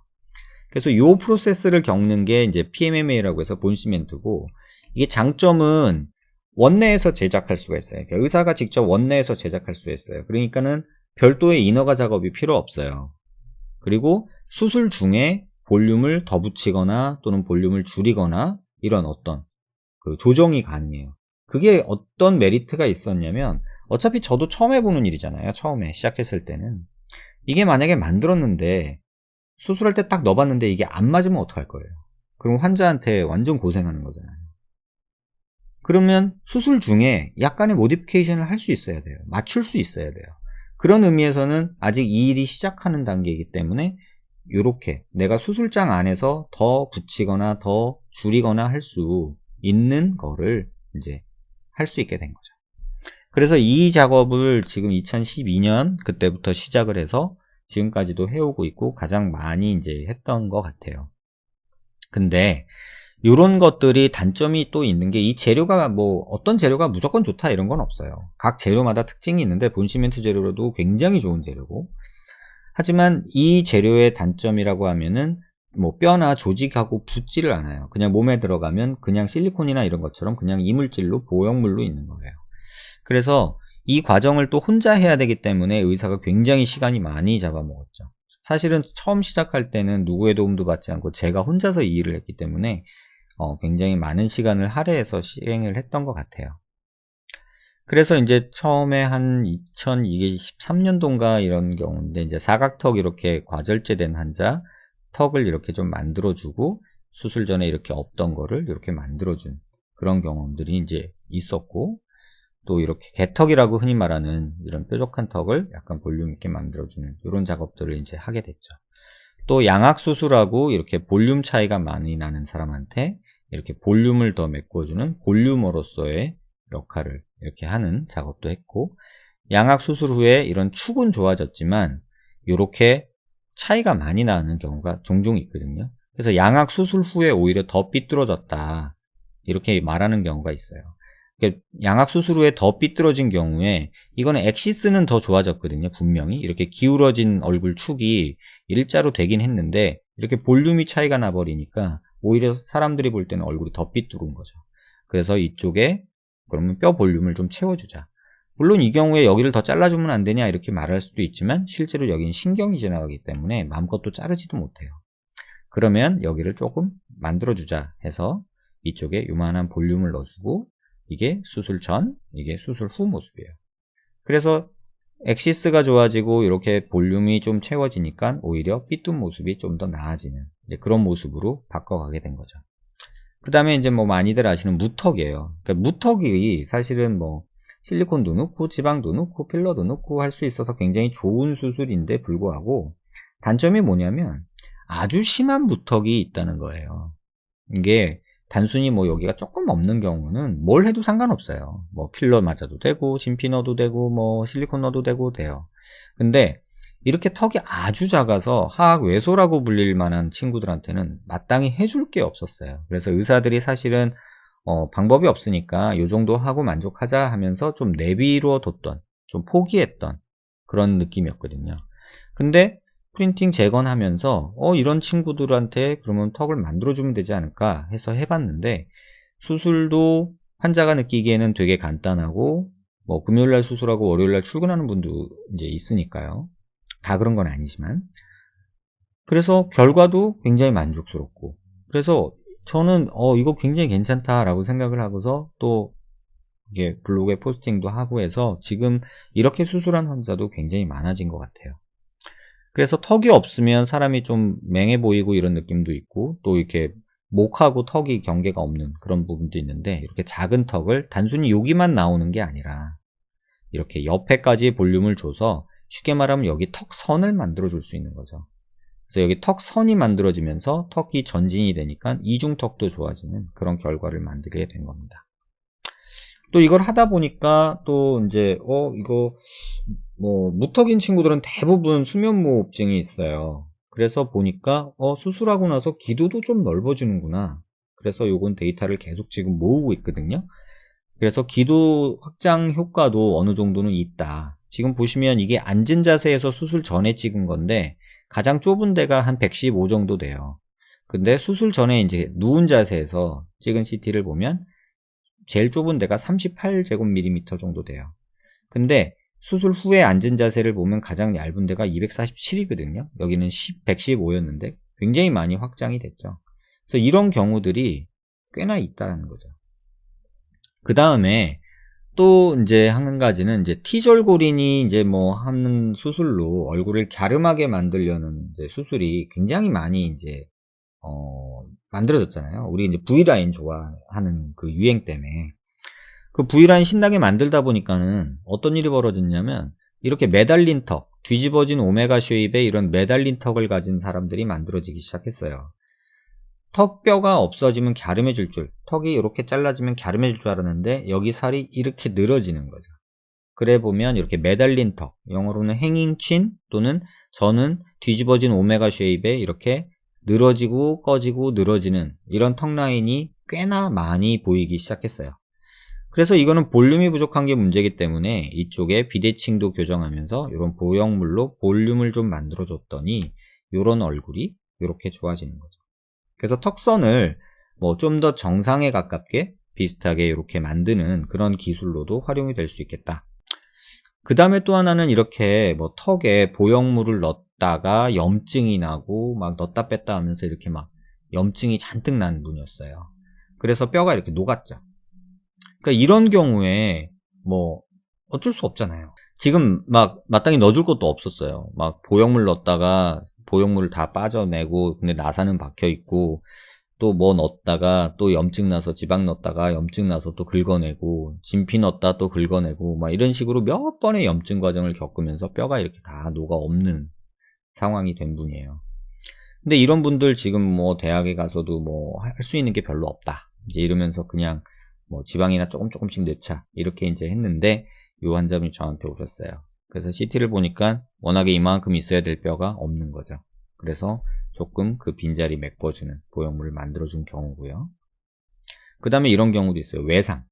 그래서 이 프로세스를 겪는 게 이제 PMMA라고 해서 본시멘트고, 이게 장점은 원내에서 제작할 수가 있어요. 그러니까 의사가 직접 원내에서 제작할 수 있어요. 그러니까는 별도의 인허가 작업이 필요 없어요. 그리고 수술 중에 볼륨을 더 붙이거나 또는 볼륨을 줄이거나 이런 어떤 그 조정이 가능해요. 그게 어떤 메리트가 있었냐면, 어차피 저도 처음 해보는 일이잖아요. 처음에 시작했을 때는. 이게 만약에 만들었는데 수술할 때 딱 넣어봤는데 이게 안 맞으면 어떡할 거예요? 그럼 환자한테 완전 고생하는 거잖아요. 그러면 수술 중에 약간의 모디피케이션을 할 수 있어야 돼요. 맞출 수 있어야 돼요. 그런 의미에서는 아직 이 일이 시작하는 단계이기 때문에 이렇게 내가 수술장 안에서 더 붙이거나 더 줄이거나 할 수 있는 거를 이제 할 수 있게 된 거죠. 그래서 이 작업을 지금 2012년 그때부터 시작을 해서 지금까지도 해오고 있고 가장 많이 이제 했던 것 같아요. 근데 이런 것들이 단점이 또 있는 게, 이 재료가 뭐 어떤 재료가 무조건 좋다 이런 건 없어요. 각 재료마다 특징이 있는데 본시멘트 재료로도 굉장히 좋은 재료고, 하지만 이 재료의 단점이라고 하면은 뭐 뼈나 조직하고 붙지를 않아요. 그냥 몸에 들어가면 그냥 실리콘이나 이런 것처럼 그냥 이물질로 보형물로 있는 거예요. 그래서 이 과정을 또 혼자 해야 되기 때문에 의사가 굉장히 시간이 많이 잡아먹었죠. 사실은 처음 시작할 때는 누구의 도움도 받지 않고 제가 혼자서 이 일을 했기 때문에 굉장히 많은 시간을 할애해서 시행을 했던 것 같아요. 그래서 이제 처음에 한 2013년도인가 이런 경우인데, 이제 사각턱 이렇게 과절제된 환자 턱을 이렇게 좀 만들어주고, 수술 전에 이렇게 없던 거를 이렇게 만들어준 그런 경험들이 이제 있었고, 또 이렇게 개턱이라고 흔히 말하는 이런 뾰족한 턱을 약간 볼륨 있게 만들어주는 이런 작업들을 이제 하게 됐죠. 또 양악수술하고 이렇게 볼륨 차이가 많이 나는 사람한테 이렇게 볼륨을 더 메꿔주는 볼륨어로서의 역할을 이렇게 하는 작업도 했고, 양악 수술 후에 이런 축은 좋아졌지만 이렇게 차이가 많이 나는 경우가 종종 있거든요. 그래서 양악 수술 후에 오히려 더 삐뚤어졌다 이렇게 말하는 경우가 있어요. 그러니까 양악 수술 후에 더 삐뚤어진 경우에 이거는 엑시스는 더 좋아졌거든요. 분명히 이렇게 기울어진 얼굴 축이 일자로 되긴 했는데 이렇게 볼륨이 차이가 나버리니까 오히려 사람들이 볼 때는 얼굴이 더 삐뚤은 거죠. 그래서 이쪽에 그러면 뼈 볼륨을 좀 채워주자. 물론 이 경우에 여기를 더 잘라주면 안 되냐 이렇게 말할 수도 있지만 실제로 여기는 신경이 지나가기 때문에 마음껏 또 자르지도 못해요. 그러면 여기를 조금 만들어주자 해서 이쪽에 요만한 볼륨을 넣어주고 이게 수술 전, 이게 수술 후 모습이에요. 그래서 엑시스가 좋아지고 이렇게 볼륨이 좀 채워지니까 오히려 삐뚤 모습이 좀 더 나아지는 그런 모습으로 바꿔가게 된 거죠. 그 다음에 이제 뭐 많이들 아시는 무턱이에요. 그러니까 무턱이 사실은 뭐 실리콘도 넣고 지방도 넣고 필러도 넣고 할 수 있어서 굉장히 좋은 수술인데 불구하고 단점이 뭐냐면 아주 심한 무턱이 있다는 거예요. 이게 단순히 뭐 여기가 조금 없는 경우는 뭘 해도 상관없어요. 뭐 필러 맞아도 되고 진피 넣어도 되고 뭐 실리콘 넣어도 되고 돼요. 근데 이렇게 턱이 아주 작아서 하악 외소라고 불릴 만한 친구들한테는 마땅히 해줄 게 없었어요. 그래서 의사들이 사실은 방법이 없으니까 요 정도 하고 만족하자 하면서 좀 내비로 뒀던, 좀 포기했던 그런 느낌이었거든요. 근데 프린팅 재건하면서 이런 친구들한테 그러면 턱을 만들어주면 되지 않을까 해서 해봤는데 수술도 환자가 느끼기에는 되게 간단하고 뭐 금요일날 수술하고 월요일날 출근하는 분도 이제 있으니까요. 다 그런 건 아니지만 그래서 결과도 굉장히 만족스럽고 그래서 저는 이거 굉장히 괜찮다라고 생각을 하고서 또 이게 블로그에 포스팅도 하고 해서 지금 이렇게 수술한 환자도 굉장히 많아진 것 같아요. 그래서 턱이 없으면 사람이 좀 맹해 보이고 이런 느낌도 있고 또 이렇게 목하고 턱이 경계가 없는 그런 부분도 있는데 이렇게 작은 턱을 단순히 여기만 나오는 게 아니라 이렇게 옆에까지 볼륨을 줘서 쉽게 말하면 여기 턱선을 만들어 줄 수 있는 거죠. 그래서 여기 턱선이 만들어지면서 턱이 전진이 되니까 이중턱도 좋아지는 그런 결과를 만들게 된 겁니다. 또 이걸 하다 보니까 또 이제 이거 뭐 무턱인 친구들은 대부분 수면무호흡증이 있어요. 그래서 보니까 수술하고 나서 기도도 좀 넓어지는구나. 그래서 요건 데이터를 계속 지금 모으고 있거든요. 그래서 기도 확장 효과도 어느 정도는 있다. 지금 보시면 이게 앉은 자세에서 수술 전에 찍은 건데 가장 좁은 데가 한 115 정도 돼요. 근데 수술 전에 이제 누운 자세에서 찍은 CT를 보면 제일 좁은 데가 38제곱밀리미터 정도 돼요. 근데 수술 후에 앉은 자세를 보면 가장 얇은 데가 247이거든요. 여기는 115였는데 굉장히 많이 확장이 됐죠. 그래서 이런 경우들이 꽤나 있다는 거죠. 그 다음에 또 이제 한 가지는 이제 T절골인이 이제 뭐 하는 수술로 얼굴을 갸름하게 만들려는 이제 수술이 굉장히 많이 이제 만들어졌잖아요. 우리 이제 V라인 좋아하는 그 유행 때문에 그 V라인 신나게 만들다 보니까는 어떤 일이 벌어졌냐면 이렇게 매달린 턱, 뒤집어진 오메가 쉐입의 이런 매달린 턱을 가진 사람들이 만들어지기 시작했어요. 턱뼈가 없어지면 갸름해질 줄, 턱이 이렇게 잘라지면 갸름해질 줄 알았는데 여기 살이 이렇게 늘어지는 거죠. 그래 보면 이렇게 매달린 턱, 영어로는 hanging chin 또는 저는 뒤집어진 오메가 쉐입에 이렇게 늘어지고 꺼지고 늘어지는 이런 턱 라인이 꽤나 많이 보이기 시작했어요. 그래서 이거는 볼륨이 부족한 게 문제이기 때문에 이쪽에 비대칭도 교정하면서 이런 보형물로 볼륨을 좀 만들어 줬더니 이런 얼굴이 이렇게 좋아지는 거죠. 그래서 턱선을 뭐 좀 더 정상에 가깝게 비슷하게 이렇게 만드는 그런 기술로도 활용이 될 수 있겠다. 그 다음에 또 하나는 이렇게 뭐 턱에 보형물을 넣었다가 염증이 나고 막 넣었다 뺐다 하면서 이렇게 막 염증이 잔뜩 난 분이었어요. 그래서 뼈가 이렇게 녹았죠. 그러니까 이런 경우에 뭐 어쩔 수 없잖아요. 지금 막 마땅히 넣어줄 것도 없었어요. 막 보형물 넣었다가 보형물을 다 빠져내고 근데 나사는 박혀 있고 또 뭐 넣었다가 또 염증 나서 지방 넣었다가 염증 나서 또 긁어내고 진피 넣었다 또 긁어내고 막 이런 식으로 몇 번의 염증 과정을 겪으면서 뼈가 이렇게 다 녹아 없는 상황이 된 분이에요. 근데 이런 분들 지금 뭐 대학에 가서도 뭐 할 수 있는 게 별로 없다 이제 이러면서 그냥 뭐 지방이나 조금씩 넣자 이렇게 이제 했는데 요 환자분이 저한테 오셨어요. 그래서 CT를 보니까 워낙에 이만큼 있어야 될 뼈가 없는 거죠. 그래서 조금 그 빈자리 메꿔주는 보형물을 만들어준 경우고요. 그 다음에 이런 경우도 있어요. 외상.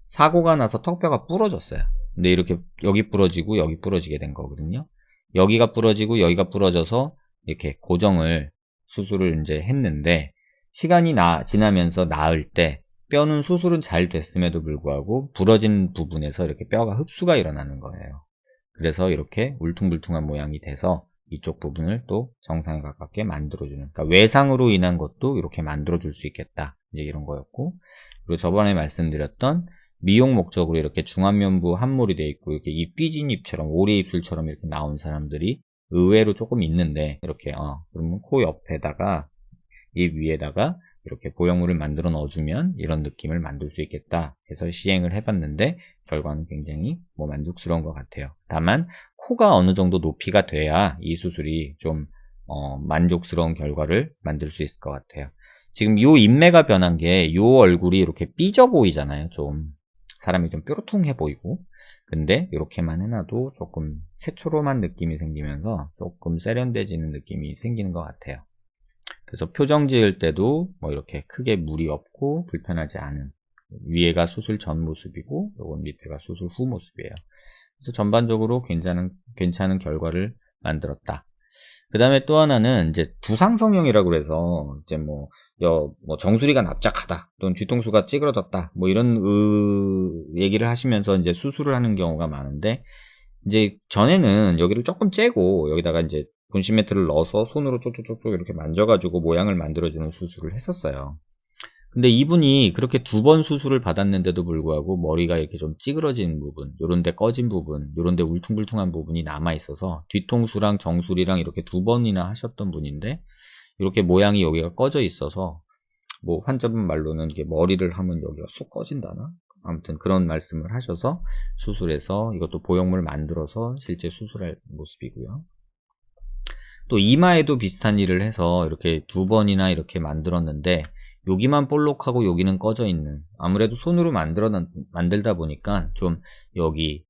사고가 나서 턱뼈가 부러졌어요. 근데 이렇게 여기 부러지고 여기 부러지게 된 거거든요. 여기가 부러지고 여기가 부러져서 이렇게 고정을 수술을 이제 했는데 시간이 지나면서 나을 때 뼈는 수술은 잘 됐음에도 불구하고 부러진 부분에서 이렇게 뼈가 흡수가 일어나는 거예요. 그래서 이렇게 울퉁불퉁한 모양이 돼서 이쪽 부분을 또 정상에 가깝게 만들어주는, 그러니까 외상으로 인한 것도 이렇게 만들어줄 수 있겠다, 이제 이런 거였고, 그리고 저번에 말씀드렸던 미용 목적으로 이렇게 중안면부 함몰이 되어 있고 이렇게 입 삐진 입처럼 오리 입술처럼 이렇게 나온 사람들이 의외로 조금 있는데, 이렇게 그러면 코 옆에다가 입 위에다가 이렇게 보형물을 만들어 넣어주면 이런 느낌을 만들 수 있겠다 해서 시행을 해봤는데 결과는 굉장히 만족스러운 것 같아요. 다만 코가 어느 정도 높이가 돼야 이 수술이 좀 만족스러운 결과를 만들 수 있을 것 같아요. 지금 요 인매가 변한 게 요 얼굴이 이렇게 삐져 보이잖아요. 좀 사람이 좀 뾰루퉁해 보이고, 근데 이렇게만 해놔도 조금 새초롬한 느낌이 생기면서 조금 세련돼지는 느낌이 생기는 것 같아요. 그래서 표정 지을 때도 이렇게 크게 무리 없고 불편하지 않은, 위에가 수술 전 모습이고 요건 밑에가 수술 후 모습이에요. 그래서 전반적으로 괜찮은 결과를 만들었다. 그 다음에 또 하나는 이제 두상성형이라고 해서 이제 정수리가 납작하다 또는 뒤통수가 찌그러졌다 이런 얘기를 하시면서 이제 수술을 하는 경우가 많은데, 이제 전에는 여기를 조금 째고 여기다가 이제 본심 매트를 넣어서 손으로 쪽쪽쪽쪽 이렇게 만져가지고 모양을 만들어주는 수술을 했었어요. 근데 이분이 그렇게 2번 수술을 받았는데도 불구하고 머리가 이렇게 좀 찌그러진 부분, 요런데 꺼진 부분, 요런데 울퉁불퉁한 부분이 남아있어서 뒤통수랑 정수리랑 이렇게 2번이나 하셨던 분인데, 이렇게 모양이 여기가 꺼져 있어서 환자분 말로는 이게 머리를 하면 여기가 쑥 꺼진다나? 아무튼 그런 말씀을 하셔서 수술해서 이것도 보형물 만들어서 실제 수술할 모습이고요. 또 이마에도 비슷한 일을 해서 이렇게 2번이나 이렇게 만들었는데 여기만 볼록하고 여기는 꺼져 있는, 아무래도 손으로 만들다 보니까 좀 여기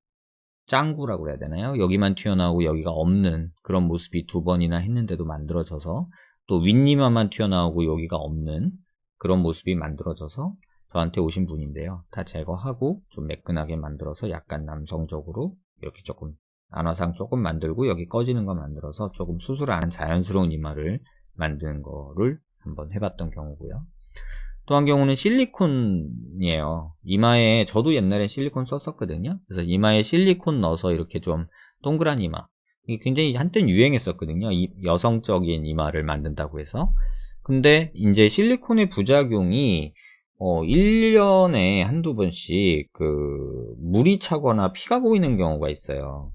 짱구라고 해야 되나요? 여기만 튀어나오고 여기가 없는 그런 모습이 2번이나 했는데도 만들어져서, 또 윗이마만 튀어나오고 여기가 없는 그런 모습이 만들어져서 저한테 오신 분인데요. 다 제거하고 좀 매끈하게 만들어서 약간 남성적으로 이렇게 조금 안화상 조금 만들고 여기 꺼지는 거 만들어서 조금 수술 안 한 자연스러운 이마를 만드는 거를 한번 해봤던 경우고요. 또 한 경우는 실리콘이에요. 이마에 저도 옛날에 실리콘 썼었거든요. 그래서 이마에 실리콘 넣어서 이렇게 좀 동그란 이마, 이게 굉장히 한땐 유행했었거든요. 여성적인 이마를 만든다고 해서. 근데 이제 실리콘의 부작용이 1년에 한두 번씩 물이 차거나 피가 고이는 경우가 있어요.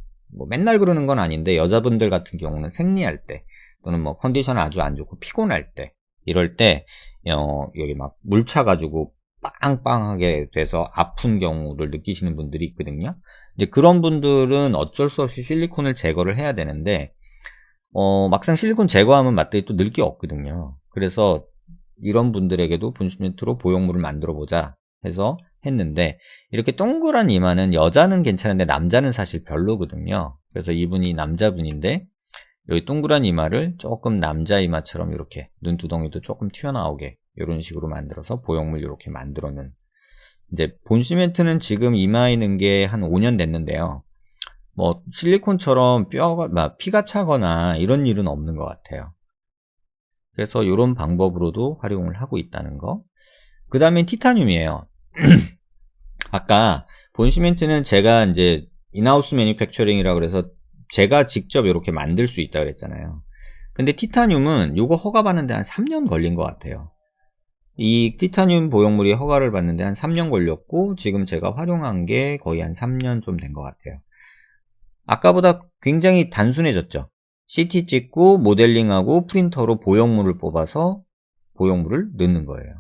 맨날 그러는 건 아닌데 여자분들 같은 경우는 생리할 때 또는 컨디션 아주 안 좋고 피곤할 때, 이럴 때 여기 막 물 차가지고 빵빵하게 돼서 아픈 경우를 느끼시는 분들이 있거든요. 이제 그런 분들은 어쩔 수 없이 실리콘을 제거를 해야 되는데 막상 실리콘 제거하면 맞더니 또 늘 게 없거든요. 그래서 이런 분들에게도 분심멘트로 보형물을 만들어 보자 해서 했는데, 이렇게 동그란 이마는 여자는 괜찮은데 남자는 사실 별로거든요. 그래서 이분이 남자분인데 여기 동그란 이마를 조금 남자 이마처럼 이렇게 눈두덩이도 조금 튀어나오게 이런 식으로 만들어서 보형물 이렇게 만들어는, 이제 본시멘트는 지금 이마에 있는 게 한 5년 됐는데요. 실리콘처럼 피가 차거나 이런 일은 없는 것 같아요. 그래서 이런 방법으로도 활용을 하고 있다는 거. 그 다음에 티타늄이에요. 아까 본시멘트는 제가 이제 인하우스 매니팩처링이라고 그래서 제가 직접 이렇게 만들 수 있다고 그랬잖아요. 근데 티타늄은 이거 허가 받는데 한 3년 걸린 것 같아요. 이 티타늄 보형물이 허가를 받는데 한 3년 걸렸고 지금 제가 활용한 게 거의 한 3년 좀 된 것 같아요. 아까보다 굉장히 단순해졌죠. CT 찍고 모델링하고 프린터로 보형물을 뽑아서 보형물을 넣는 거예요.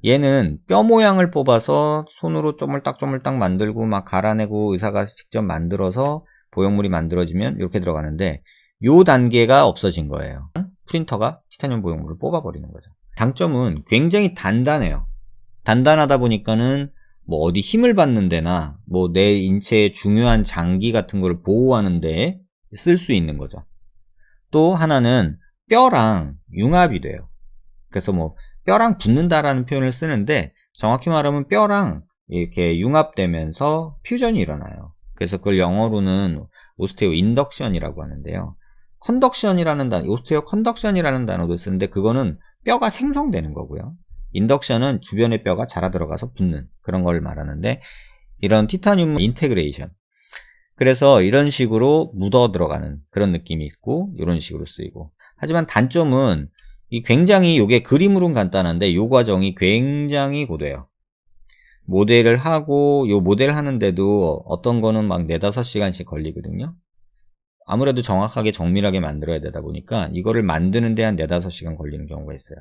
얘는 뼈 모양을 뽑아서 손으로 쪼물딱쪼물딱 만들고 막 갈아내고 의사가 직접 만들어서 보형물이 만들어지면 이렇게 들어가는데, 요 단계가 없어진 거예요. 프린터가 티타늄 보형물을 뽑아버리는 거죠. 장점은 굉장히 단단해요. 단단하다 보니까는 뭐 어디 힘을 받는 데나 뭐 내 인체의 중요한 장기 같은 걸 보호하는 데에 쓸 수 있는 거죠. 또 하나는 뼈랑 융합이 돼요. 그래서 뭐 뼈랑 붙는다라는 표현을 쓰는데 정확히 말하면 뼈랑 이렇게 융합되면서 퓨전이 일어나요. 그래서 그걸 영어로는 오스테오 인덕션이라고 하는데요. 컨덕션이라는 단어, 오스테오 컨덕션이라는 단어도 쓰는데 그거는 뼈가 생성되는 거고요. 인덕션은 주변의 뼈가 자라 들어가서 붙는 그런 걸 말하는데 이런 티타늄 인테그레이션. 그래서 이런 식으로 묻어 들어가는 그런 느낌이 있고 이런 식으로 쓰이고. 하지만 단점은 이 굉장히 이게 그림으로는 간단한데 이 과정이 굉장히 고돼요. 모델을 하고 요 모델 하는데도 어떤 거는 막 4-5시간씩 걸리거든요. 아무래도 정확하게 정밀하게 만들어야 되다 보니까 이거를 만드는데 한 4-5시간 걸리는 경우가 있어요.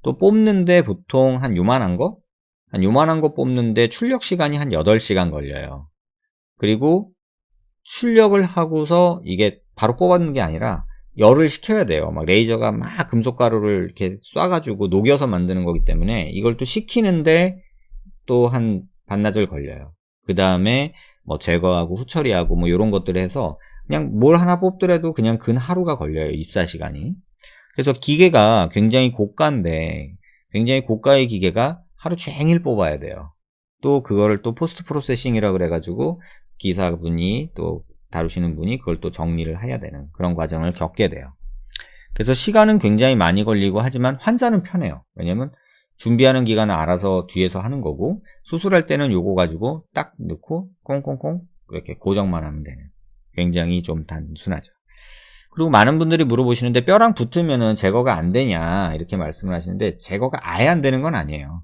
또 뽑는데 보통 한 요만한 거 뽑는데 출력 시간이 한 8시간 걸려요. 그리고 출력을 하고서 이게 바로 뽑아는 게 아니라 열을 식혀야 돼요. 막 레이저가 막 금속 가루를 이렇게 쏴가지고 녹여서 만드는 거기 때문에 이걸 또 식히는데 또 한 반나절 걸려요. 그 다음에 뭐 제거하고 후처리하고 뭐 이런 것들을 해서 그냥 뭘 하나 뽑더라도 그냥 근 하루가 걸려요. 입사 시간이. 그래서 기계가 굉장히 고가인데 굉장히 고가의 기계가 하루 종일 뽑아야 돼요. 또 그거를 또 포스트 프로세싱이라고 그래가지고 기사분이 또 다루시는 분이 그걸 또 정리를 해야 되는 그런 과정을 겪게 돼요. 그래서 시간은 굉장히 많이 걸리고 하지만 환자는 편해요. 왜냐면 준비하는 기간은 알아서 뒤에서 하는 거고 수술할 때는 요거 가지고 딱 넣고 꽁꽁꽁 이렇게 고정만 하면 되는 굉장히 좀 단순하죠. 그리고 많은 분들이 물어보시는데 뼈랑 붙으면은 제거가 안 되냐 이렇게 말씀을 하시는데 제거가 아예 안 되는 건 아니에요.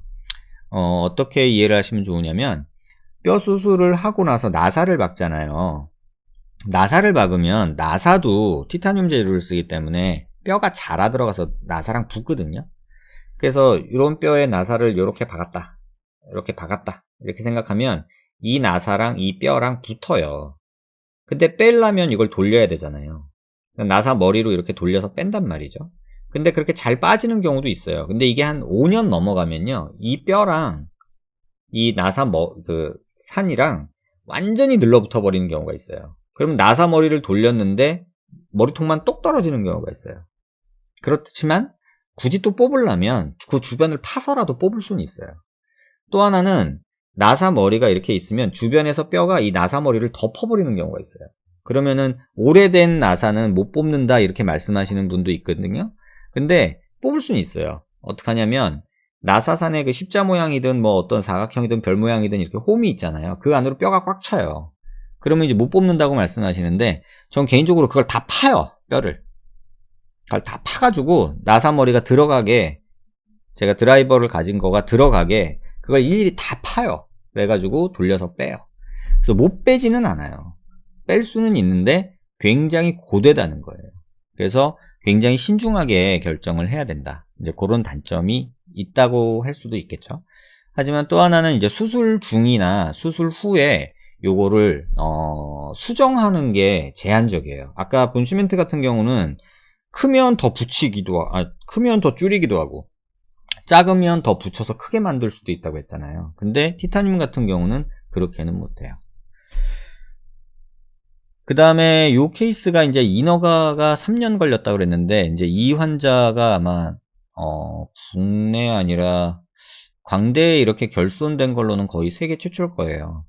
어떻게 이해를 하시면 좋으냐면 뼈 수술을 하고 나서 나사를 박잖아요. 나사를 박으면 나사도 티타늄 재료를 쓰기 때문에 뼈가 자라 들어가서 나사랑 붙거든요. 그래서 이런 뼈에 나사를 이렇게 박았다 이렇게 생각하면 이 나사랑 이 뼈랑 붙어요. 근데 빼려면 이걸 돌려야 되잖아요. 나사 머리로 이렇게 돌려서 뺀단 말이죠. 근데 그렇게 잘 빠지는 경우도 있어요. 근데 이게 한 5년 넘어가면요 이 뼈랑 이 나사 산이랑 완전히 늘러붙어 버리는 경우가 있어요. 그럼 나사 머리를 돌렸는데 머리통만 똑 떨어지는 경우가 있어요. 그렇지만 굳이 또 뽑으려면 그 주변을 파서라도 뽑을 수는 있어요. 또 하나는 나사 머리가 이렇게 있으면 주변에서 뼈가 이 나사 머리를 덮어버리는 경우가 있어요. 그러면은 오래된 나사는 못 뽑는다 이렇게 말씀하시는 분도 있거든요. 근데 뽑을 수는 있어요. 어떻게 하냐면 나사산에 그 십자 모양이든 뭐 어떤 사각형이든 별 모양이든 이렇게 홈이 있잖아요. 그 안으로 뼈가 꽉 차요. 그러면 이제 못 뽑는다고 말씀하시는데 전 개인적으로 그걸 다 파요. 뼈를. 그걸 다 파가지고 나사 머리가 들어가게 제가 드라이버를 가진 거가 들어가게 그걸 일일이 다 파요. 그래가지고 돌려서 빼요. 그래서 못 빼지는 않아요. 뺄 수는 있는데 굉장히 고되다는 거예요. 그래서 굉장히 신중하게 결정을 해야 된다. 이제 그런 단점이 있다고 할 수도 있겠죠. 하지만 또 하나는 이제 수술 중이나 수술 후에 요거를 수정하는 게 제한적이에요. 아까 본시멘트 같은 경우는 크면 더 붙이기도 크면 더 줄이기도 하고 작으면 더 붙여서 크게 만들 수도 있다고 했잖아요. 근데 티타늄 같은 경우는 그렇게는 못해요. 그 다음에 요 케이스가 이제 인허가가 3년 걸렸다고 그랬는데 이제 이 환자가 아마 국내 아니라 광대에 이렇게 결손된 걸로는 거의 세계 최초일 거예요.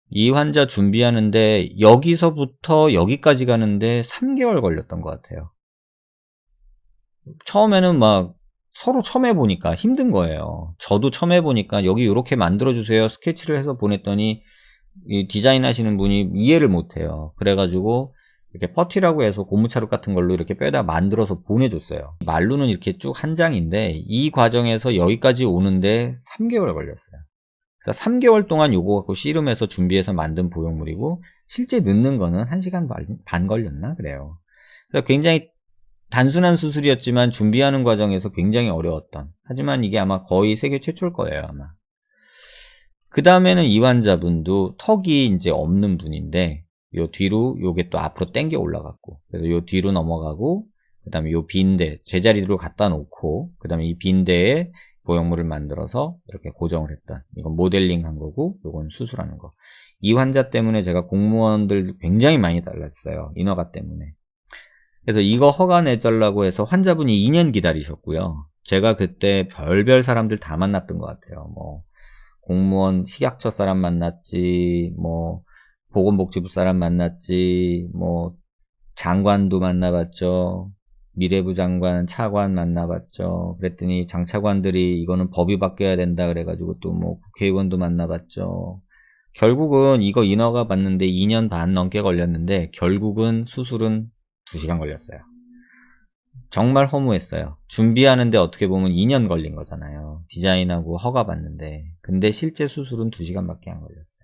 이 환자 준비하는데 여기서부터 여기까지 가는데 3개월 걸렸던 것 같아요. 처음에는 막 서로 처음 해보니까 힘든 거예요. 저도 처음 해보니까 여기 이렇게 만들어주세요 스케치를 해서 보냈더니 이 디자인 하시는 분이 이해를 못해요. 그래가지고 이렇게 퍼티라고 해서 고무차룩 같은 걸로 이렇게 뼈에다 만들어서 보내줬어요. 말로는 이렇게 쭉 한 장인데 이 과정에서 여기까지 오는데 3개월 걸렸어요. 그래서 3개월 동안 요거 갖고 씨름해서 준비해서 만든 보형물이고 실제 넣는 거는 1시간 반 걸렸나 그래요. 그래서 굉장히 단순한 수술이었지만 준비하는 과정에서 굉장히 어려웠던, 하지만 이게 아마 거의 세계 최초일 거예요 아마. 그 다음에는 이 환자분도 턱이 이제 없는 분인데 요 뒤로 요게 또 앞으로 당겨 올라갔고, 그래서 요 뒤로 넘어가고 그 다음에 요 빈대 제자리로 갖다 놓고 그 다음에 이 빈대에 보형물을 만들어서 이렇게 고정을 했던, 이건 모델링 한 거고, 이건 수술하는 거. 이 환자 때문에 제가 공무원들 굉장히 많이 달랐어요. 인허가 때문에. 그래서 이거 허가 내달라고 해서 환자분이 2년 기다리셨고요. 제가 그때 별별 사람들 다 만났던 것 같아요. 뭐 공무원 식약처 사람 만났지, 뭐 보건복지부 사람 만났지, 뭐 장관도 만나봤죠. 미래부 장관, 차관 만나봤죠. 그랬더니 장차관들이 이거는 법이 바뀌어야 된다 그래가지고 또 뭐 국회의원도 만나봤죠. 결국은 이거 인허가 받는데 2년 반 넘게 걸렸는데 결국은 수술은 2시간 걸렸어요. 정말 허무했어요. 준비하는데 어떻게 보면 2년 걸린 거잖아요. 디자인하고 허가 받는데. 근데 실제 수술은 2시간밖에 안 걸렸어요.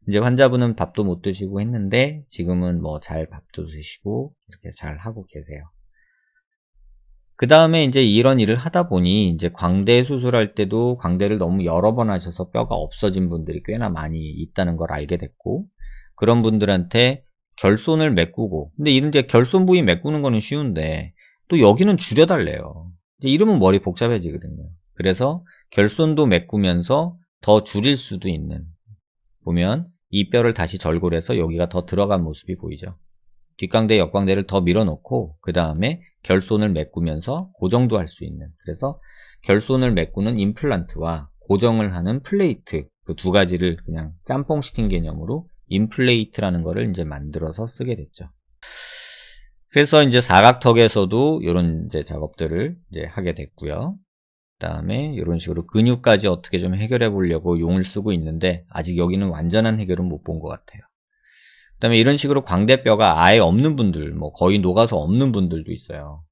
이제 환자분은 밥도 못 드시고 했는데 지금은 뭐 잘 밥도 드시고 이렇게 잘 하고 계세요. 그 다음에 이제 이런 일을 하다 보니 이제 광대 수술할 때도 광대를 너무 여러 번 하셔서 뼈가 없어진 분들이 꽤나 많이 있다는 걸 알게 됐고, 그런 분들한테 결손을 메꾸고, 근데 이제 결손 부위 메꾸는 거는 쉬운데 또 여기는 줄여달래요. 이러면 머리 복잡해지거든요. 그래서 결손도 메꾸면서 더 줄일 수도 있는, 보면 이 뼈를 다시 절골해서 여기가 더 들어간 모습이 보이죠. 뒷광대, 옆광대를 더 밀어놓고 그 다음에 결손을 메꾸면서 고정도 할 수 있는, 그래서 결손을 메꾸는 임플란트와 고정을 하는 플레이트, 그 두 가지를 그냥 짬뽕시킨 개념으로 임플레이트라는 거를 이제 만들어서 쓰게 됐죠. 그래서 이제 사각턱에서도 이런 이제 작업들을 이제 하게 됐고요. 그 다음에 이런 식으로 근육까지 어떻게 좀 해결해 보려고 용을 쓰고 있는데 아직 여기는 완전한 해결은 못 본 것 같아요. 그 다음에 이런 식으로 광대뼈가 아예 없는 분들, 뭐 거의 녹아서 없는 분들도 있어요.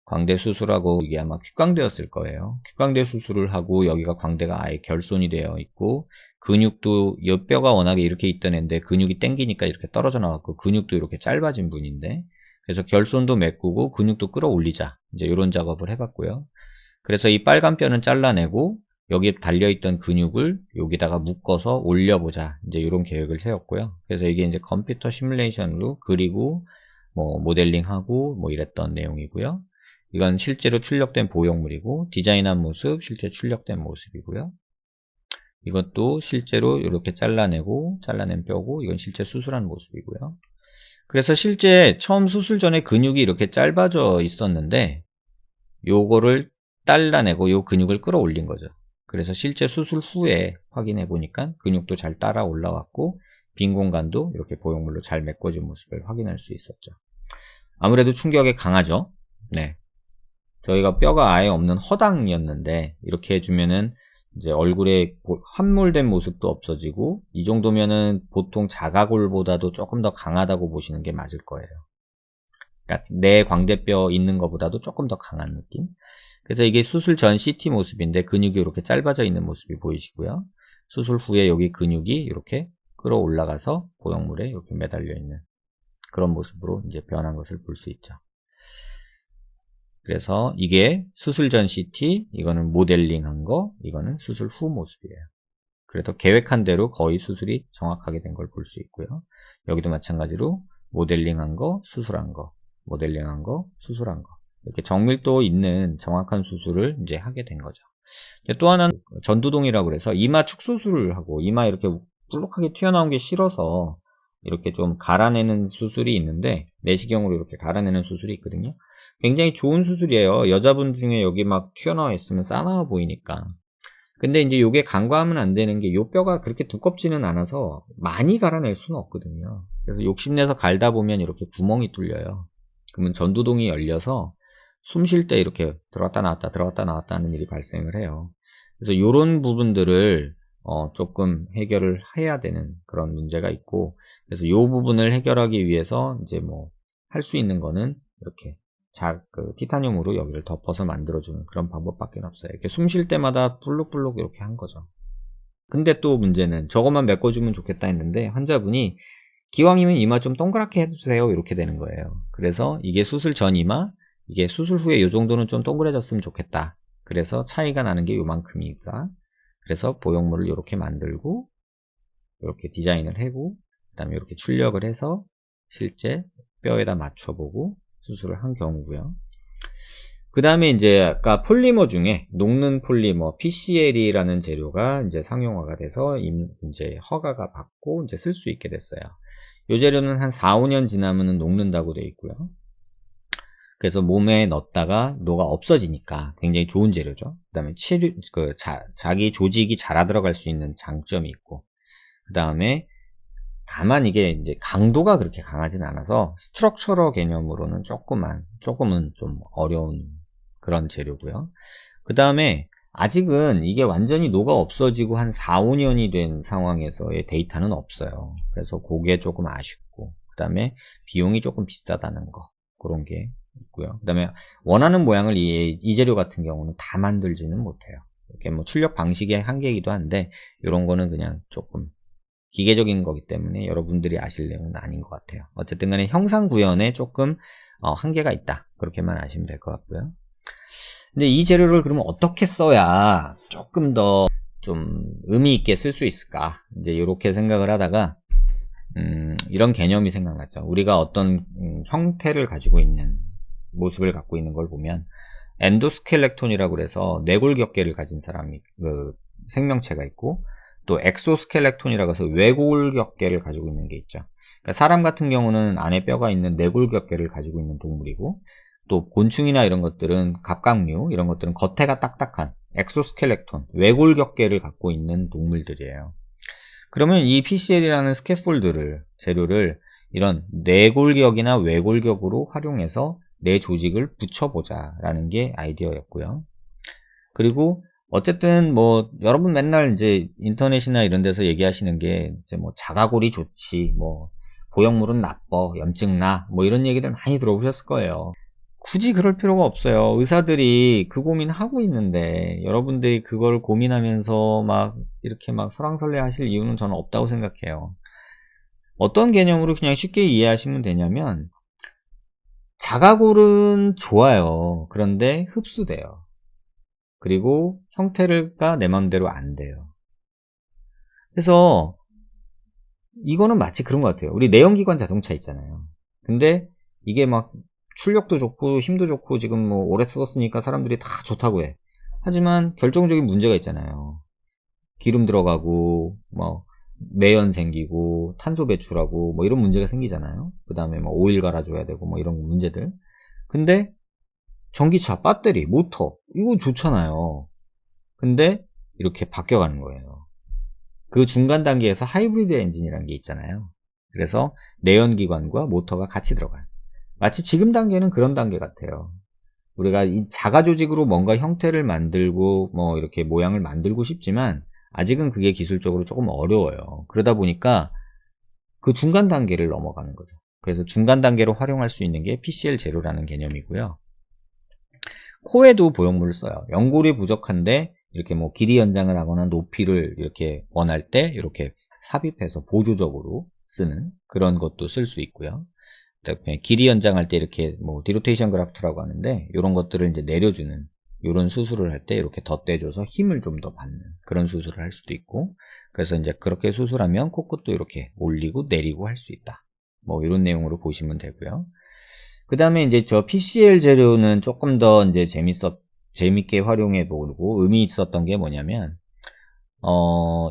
광대 수술하고, 이게 아마 귓광대였을 거예요. 귓광대 수술을 하고 여기가 광대가 아예 결손이 되어 있고, 근육도 이 뼈가 워낙에 이렇게 있던 애인데 근육이 땡기니까 이렇게 떨어져 나왔고 근육도 이렇게 짧아진 분인데, 그래서 결손도 메꾸고 근육도 끌어올리자, 이제 이런 작업을 해봤고요. 그래서 이 빨간 뼈는 잘라내고 여기에 달려있던 근육을 여기다가 묶어서 올려보자, 이제 이런 계획을 세웠고요. 그래서 이게 이제 컴퓨터 시뮬레이션으로 그리고 뭐 모델링하고 뭐 이랬던 내용이고요. 이건 실제로 출력된 보형물이고, 디자인한 모습 실제 출력된 모습이고요. 이것도 실제로 이렇게 잘라내고 잘라낸 뼈고, 이건 실제 수술한 모습이고요. 그래서 실제 처음 수술 전에 근육이 이렇게 짧아져 있었는데 요거를 잘라내고 요 근육을 끌어올린 거죠. 그래서 실제 수술 후에 확인해 보니까 근육도 잘 따라 올라왔고 빈 공간도 이렇게 보형물로 잘 메꿔진 모습을 확인할 수 있었죠. 아무래도 충격이 강하죠. 네. 저희가 뼈가 아예 없는 허당이었는데 이렇게 해주면은 이제 얼굴에 함몰된 모습도 없어지고, 이 정도면은 보통 자가골보다도 조금 더 강하다고 보시는 게 맞을 거예요. 그러니까 내 광대뼈 있는 것보다도 조금 더 강한 느낌. 그래서 이게 수술 전 CT 모습인데 근육이 이렇게 짧아져 있는 모습이 보이시고요. 수술 후에 여기 근육이 이렇게 끌어올라가서 보형물에 이렇게 매달려 있는 그런 모습으로 이제 변한 것을 볼 수 있죠. 그래서 이게 수술 전 CT, 이거는 모델링한 거, 이거는 수술 후 모습이에요. 그래도 계획한 대로 거의 수술이 정확하게 된 걸 볼 수 있고요. 여기도 마찬가지로 모델링한 거, 수술한 거, 모델링한 거, 수술한 거, 이렇게 정밀도 있는 정확한 수술을 이제 하게 된 거죠. 또 하나는 전두동이라고 그래서 이마 축소술을 하고, 이마 이렇게 볼록하게 튀어나온 게 싫어서 이렇게 좀 갈아내는 수술이 있는데, 내시경으로 이렇게 갈아내는 수술이 있거든요. 굉장히 좋은 수술이에요. 여자분 중에 여기 막 튀어나와 있으면 싸나워 보이니까. 근데 이제 요게 간과하면 안 되는 게, 요 뼈가 그렇게 두껍지는 않아서 많이 갈아낼 수는 없거든요. 그래서 욕심내서 갈다 보면 이렇게 구멍이 뚫려요. 그러면 전두동이 열려서 숨 쉴 때 이렇게 들어갔다 나왔다 들어갔다 나왔다 하는 일이 발생을 해요. 그래서 요런 부분들을 조금 해결을 해야 되는 그런 문제가 있고, 그래서 요 부분을 해결하기 위해서 이제 뭐 할 수 있는 거는 이렇게 티타늄으로 여기를 덮어서 만들어주는 그런 방법밖에 없어요. 이렇게 숨 쉴 때마다 블룩블룩 이렇게 한 거죠. 근데 또 문제는 저것만 메꿔주면 좋겠다 했는데 환자분이 기왕이면 이마 좀 동그랗게 해주세요 이렇게 되는 거예요. 그래서 이게 수술 전 이마, 이게 수술 후에 이 정도는 좀 동그래졌으면 좋겠다. 그래서 차이가 나는 게 요만큼이니까, 그래서 보형물을 이렇게 만들고 이렇게 디자인을 하고 그 다음에 이렇게 출력을 해서 실제 뼈에다 맞춰보고 수술을 한 경우고요. 그 다음에 이제 아까 폴리머 중에 녹는 폴리머 PCL이라는 재료가 이제 상용화가 돼서 이제 허가가 받고 이제 쓸 수 있게 됐어요. 이 재료는 한 4, 5년 지나면 녹는다고 되어 있고요. 그래서 몸에 넣었다가 녹아 없어지니까 굉장히 좋은 재료죠. 그 다음에 자기 조직이 자라 들어갈 수 있는 장점이 있고, 그 다음에 다만 이게 이제 강도가 그렇게 강하진 않아서 스트럭처러 개념으로는 조금은 좀 어려운 그런 재료고요. 그 다음에 아직은 이게 완전히 녹아 없어지고 한 4, 5년이 된 상황에서의 데이터는 없어요. 그래서 그게 조금 아쉽고, 그 다음에 비용이 조금 비싸다는 거, 그런 게 있고요. 그 다음에 원하는 모양을 이 재료 같은 경우는 다 만들지는 못해요. 이렇게 뭐 출력 방식의 한계이기도 한데, 이런 거는 그냥 조금 기계적인 거기 때문에 여러분들이 아실 내용은 아닌 것 같아요. 어쨌든 간에 형상 구현에 조금 한계가 있다, 그렇게만 아시면 될 것 같고요. 근데 이 재료를 그러면 어떻게 써야 조금 더 좀 의미 있게 쓸 수 있을까, 이제 이렇게 생각을 하다가 이런 개념이 생각났죠. 우리가 어떤 형태를 가지고 있는, 모습을 갖고 있는 걸 보면 엔도스켈레톤이라고 해서 뇌골격계를 가진 사람이 생명체가 있고, 또 엑소스켈레톤이라고 해서 외골격계를 가지고 있는 게 있죠. 그러니까 사람 같은 경우는 안에 뼈가 있는 뇌골격계를 가지고 있는 동물이고, 또 곤충이나 이런 것들은 갑각류, 이런 것들은 겉에가 딱딱한 엑소스켈레톤, 외골격계를 갖고 있는 동물들이에요. 그러면 이 PCL이라는 재료를 이런 뇌골격이나 외골격으로 활용해서 내 조직을 붙여보자 라는 게 아이디어였고요. 그리고 어쨌든 뭐 여러분 맨날 이제 인터넷이나 이런 데서 얘기하시는 게 이제 뭐 자가골이 좋지, 뭐 보형물은 나빠, 염증 나, 뭐 이런 얘기들 많이 들어보셨을 거예요. 굳이 그럴 필요가 없어요. 의사들이 그 고민하고 있는데 여러분들이 그걸 고민하면서 막 이렇게 막 설왕설래 하실 이유는 저는 없다고 생각해요. 어떤 개념으로 그냥 쉽게 이해하시면 되냐면, 자가골은 좋아요. 그런데 흡수돼요. 그리고 형태가 내 맘대로 안 돼요. 그래서 이거는 마치 그런 것 같아요. 우리 내연기관 자동차 있잖아요. 근데 이게 막 출력도 좋고 힘도 좋고 지금 뭐 오래 썼으니까 사람들이 다 좋다고 해. 하지만 결정적인 문제가 있잖아요. 기름 들어가고 뭐 매연 생기고 탄소 배출하고 뭐 이런 문제가 생기잖아요. 그 다음에 뭐 오일 갈아줘야 되고 뭐 이런 문제들. 근데 전기차, 배터리, 모터 이거 좋잖아요. 근데 이렇게 바뀌어가는 거예요. 그 중간 단계에서 하이브리드 엔진이라는 게 있잖아요. 그래서 내연기관과 모터가 같이 들어가요. 마치 지금 단계는 그런 단계 같아요. 우리가 이 자가 조직으로 뭔가 형태를 만들고 뭐 이렇게 모양을 만들고 싶지만 아직은 그게 기술적으로 조금 어려워요. 그러다 보니까 그 중간 단계를 넘어가는 거죠. 그래서 중간 단계로 활용할 수 있는 게 PCL 제로라는 개념이고요. 코에도 보형물을 써요. 연골이 부족한데 이렇게 뭐 길이 연장을 하거나 높이를 이렇게 원할 때 이렇게 삽입해서 보조적으로 쓰는 그런 것도 쓸 수 있고요. 그다음에 길이 연장할 때 이렇게 뭐 디로테이션 그라프트라고 하는데 이런 것들을 이제 내려주는, 이런 수술을 할 때 이렇게 덧대줘서 힘을 좀 더 받는 그런 수술을 할 수도 있고, 그래서 이제 그렇게 수술하면 코끝도 이렇게 올리고 내리고 할 수 있다. 뭐 이런 내용으로 보시면 되고요. 그 다음에 이제 저 PCL 재료는 조금 더 이제 재밌게 활용해 보고 의미 있었던 게 뭐냐면,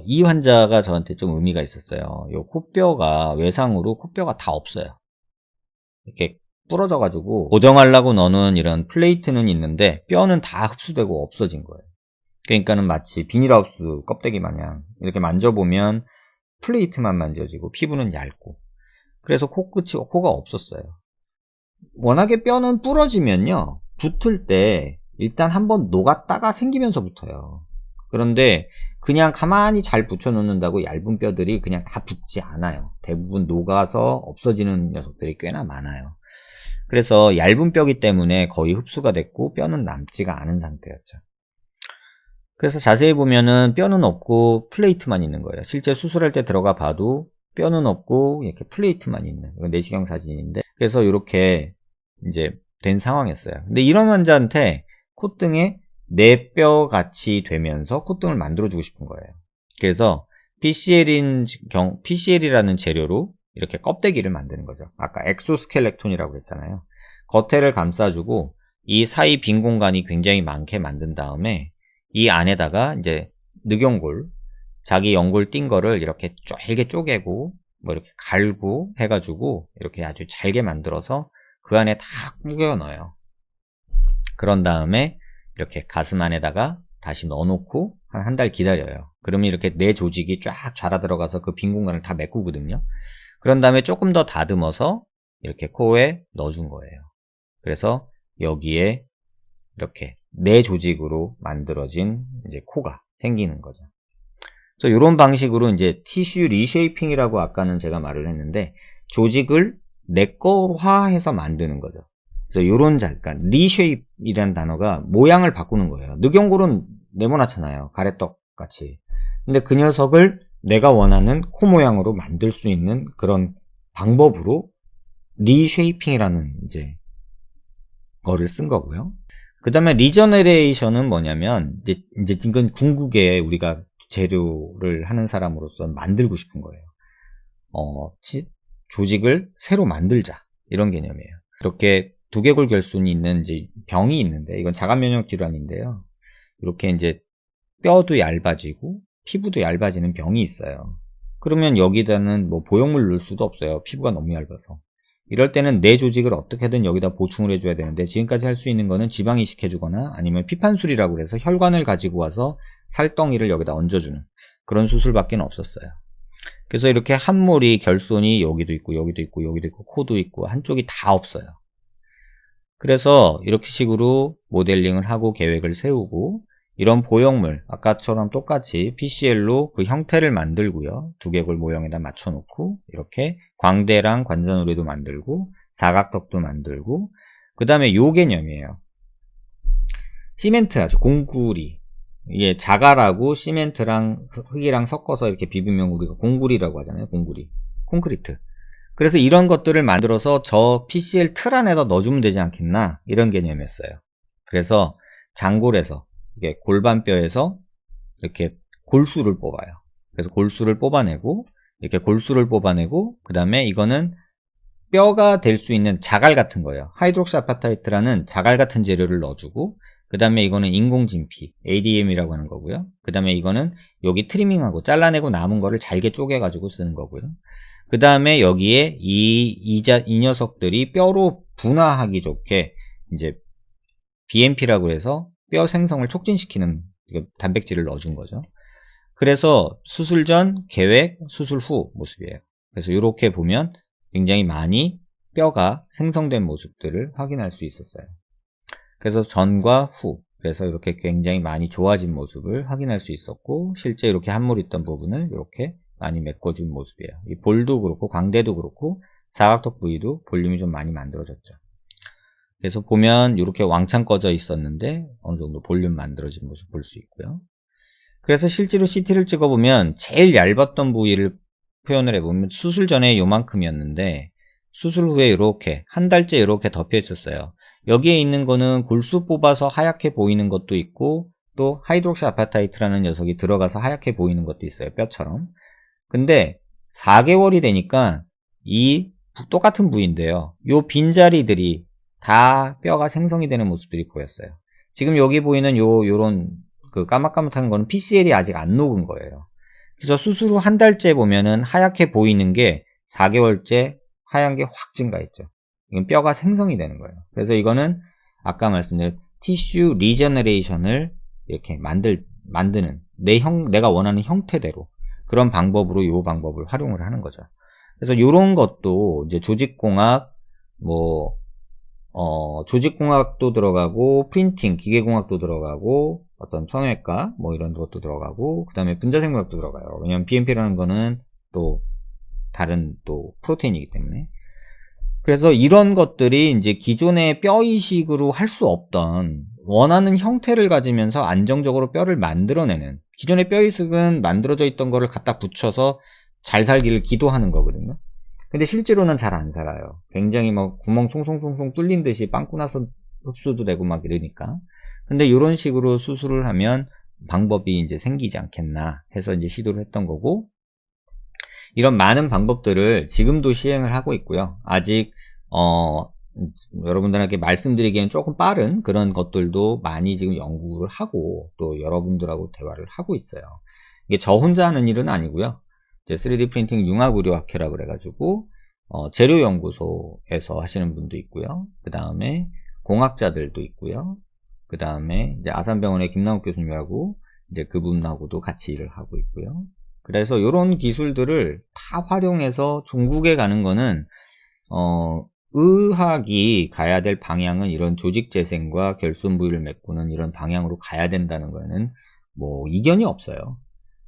이 환자가 저한테 좀 의미가 있었어요. 요 코뼈가 외상으로 코뼈가 다 없어요. 이렇게 부러져 가지고 고정하려고 넣는 이런 플레이트는 있는데 뼈는 다 흡수되고 없어진 거예요. 그러니까는 마치 비닐하우스 껍데기 마냥 이렇게 만져보면 플레이트만 만져지고 피부는 얇고, 그래서 코가 없었어요. 워낙에 뼈는 부러지면요, 붙을 때 일단 한번 녹았다가 생기면서 붙어요. 그런데 그냥 가만히 잘 붙여 놓는다고 얇은 뼈들이 그냥 다 붙지 않아요. 대부분 녹아서 없어지는 녀석들이 꽤나 많아요. 그래서 얇은 뼈기 때문에 거의 흡수가 됐고 뼈는 남지가 않은 상태였죠. 그래서 자세히 보면은 뼈는 없고 플레이트만 있는 거예요. 실제 수술할 때 들어가 봐도 뼈는 없고 이렇게 플레이트만 있는, 이건 내시경 사진인데, 그래서 이렇게 이제 된 상황이었어요. 근데 이런 환자한테 콧등에 내 뼈 같이 되면서 콧등을 만들어주고 싶은 거예요. 그래서 PCL이라는 재료로 이렇게 껍데기를 만드는 거죠. 아까 엑소스켈레톤이라고 했잖아요. 겉에를 감싸주고 이 사이 빈 공간이 굉장히 많게 만든 다음에 이 안에다가 이제 늑연골, 자기 연골 띈 거를 이렇게 잘게 쪼개고 뭐 이렇게 갈고 해가지고 이렇게 아주 잘게 만들어서 그 안에 다 꾸겨 넣어요. 그런 다음에 이렇게 가슴 안에다가 다시 넣어놓고 한 달 기다려요. 그러면 이렇게 내 조직이 쫙 자라 들어가서 그 빈 공간을 다 메꾸거든요. 그런 다음에 조금 더 다듬어서 이렇게 코에 넣어준 거예요. 그래서 여기에 이렇게 내 조직으로 만들어진 이제 코가 생기는 거죠. 그래서 이런 방식으로 이제 티슈 리쉐이핑이라고 아까는 제가 말을 했는데 조직을 내 거화해서 만드는 거죠. 그래서 요런 그러니까 리쉐입이라는 단어가 모양을 바꾸는 거예요. 늑연골은 네모나잖아요. 가래떡 같이. 근데 그 녀석을 내가 원하는 코 모양으로 만들 수 있는 그런 방법으로 리쉐이핑이라는 이제 거를 쓴 거고요. 그 다음에 리저너레이션은 뭐냐면 이제 이건 궁극에 우리가 재료를 하는 사람으로서 만들고 싶은 거예요. 조직을 새로 만들자 이런 개념이에요. 이렇게 두개골 결손이 있는 이제 병이 있는데 이건 자가 면역 질환인데요. 이렇게 이제 뼈도 얇아지고 피부도 얇아지는 병이 있어요. 그러면 여기다는 뭐 보형물 넣을 수도 없어요. 피부가 너무 얇아서. 이럴 때는 내 조직을 어떻게든 여기다 보충을 해줘야 되는데 지금까지 할 수 있는 거는 지방 이식해주거나 아니면 피판술이라고 해서 혈관을 가지고 와서 살덩이를 여기다 얹어주는 그런 수술밖에 없었어요. 그래서 이렇게 한몰이 결손이 여기도 있고 여기도 있고 여기도 있고 코도 있고 한쪽이 다 없어요. 그래서 이렇게 식으로 모델링을 하고 계획을 세우고 이런 보형물 아까처럼 똑같이 PCL로 그 형태를 만들고요. 두개골 모형에다 맞춰 놓고 이렇게 광대랑 관자놀이도 만들고 사각턱도 만들고 그 다음에 요 개념이에요. 시멘트 하죠. 공구리. 이게 자갈하고 시멘트랑 흙이랑 섞어서 이렇게 비비면 우리가 공구리라고 하잖아요. 공구리. 콘크리트. 그래서 이런 것들을 만들어서 저 PCL 틀 안에다 넣어주면 되지 않겠나 이런 개념이었어요. 그래서 장골에서 이게 골반뼈에서 이렇게 골수를 뽑아요. 그래서 골수를 뽑아내고 이렇게 골수를 뽑아내고 그 다음에 이거는 뼈가 될 수 있는 자갈 같은 거예요. 하이드록시 아파타이트라는 자갈 같은 재료를 넣어주고 그 다음에 이거는 인공진피 ADM이라고 하는 거고요. 그 다음에 이거는 여기 트리밍하고 잘라내고 남은 거를 잘게 쪼개가지고 쓰는 거고요. 그 다음에 여기에 이 녀석들이 뼈로 분화하기 좋게 이제 BMP라고 해서 뼈 생성을 촉진시키는 단백질을 넣어준 거죠. 그래서 수술 전, 계획, 수술 후 모습이에요. 그래서 이렇게 보면 굉장히 많이 뼈가 생성된 모습들을 확인할 수 있었어요. 그래서 전과 후, 그래서 이렇게 굉장히 많이 좋아진 모습을 확인할 수 있었고 실제 이렇게 한물 있던 부분을 이렇게 많이 메꿔준 모습이에요. 이 볼도 그렇고 광대도 그렇고 사각턱 부위도 볼륨이 좀 많이 만들어졌죠. 그래서 보면 이렇게 왕창 꺼져 있었는데 어느 정도 볼륨 만들어진 모습 볼 수 있고요. 그래서 실제로 CT를 찍어보면 제일 얇았던 부위를 표현을 해보면 수술 전에 요만큼이었는데 수술 후에 이렇게 한 달째 이렇게 덮여 있었어요. 여기에 있는 거는 골수 뽑아서 하얗게 보이는 것도 있고 또 하이드록시 아파타이트라는 녀석이 들어가서 하얗게 보이는 것도 있어요. 뼈처럼. 근데 4개월이 되니까 이 똑같은 부위인데요. 요 빈자리들이 다 뼈가 생성이 되는 모습들이 보였어요. 지금 여기 보이는 요런 그 까맣까맣한 거는 PCL이 아직 안 녹은 거예요. 그래서 수술 후 한 달째 보면은 하얗게 보이는 게 4개월째 하얀 게 확 증가했죠. 이건 뼈가 생성이 되는 거예요. 그래서 이거는 아까 말씀드린 티슈 리저너레이션을 이렇게 만드는 내가 원하는 형태대로 그런 방법으로 이 방법을 활용을 하는 거죠. 그래서 이런 것도 이제 조직공학, 조직공학도 들어가고, 프린팅, 기계공학도 들어가고, 어떤 성형외과, 이런 것도 들어가고, 그 다음에 분자생물학도 들어가요. 왜냐면 BMP라는 거는 또 다른 또 프로테인이기 때문에. 그래서 이런 것들이 이제 기존의 뼈 이식으로 할 수 없던 원하는 형태를 가지면서 안정적으로 뼈를 만들어내는, 기존의 뼈 이식은 만들어져 있던 거를 갖다 붙여서 잘 살기를 기도하는 거거든요. 근데 실제로는 잘 안 살아요. 굉장히 구멍 송송송송 뚫린 듯이 빵꾸 나서 흡수도 되고 막 이러니까. 근데 이런 식으로 수술을 하면 방법이 이제 생기지 않겠나 해서 이제 시도를 했던 거고, 이런 많은 방법들을 지금도 시행을 하고 있고요. 아직 여러분들에게 말씀드리기엔 조금 빠른 그런 것들도 많이 지금 연구를 하고 또 여러분들하고 대화를 하고 있어요. 이게 저 혼자 하는 일은 아니고요. 이제 3D 프린팅 융합의료학회라 그래가지고 재료연구소에서 하시는 분도 있고요. 그 다음에 공학자들도 있고요. 그 다음에 이제 아산병원의 김남욱 교수님하고 이제 그분하고도 같이 일을 하고 있고요. 그래서 이런 기술들을 다 활용해서 중국에 가는 거는 의학이 가야 될 방향은 이런 조직재생과 결손부위를 메꾸는 이런 방향으로 가야 된다는 거에는 뭐 이견이 없어요.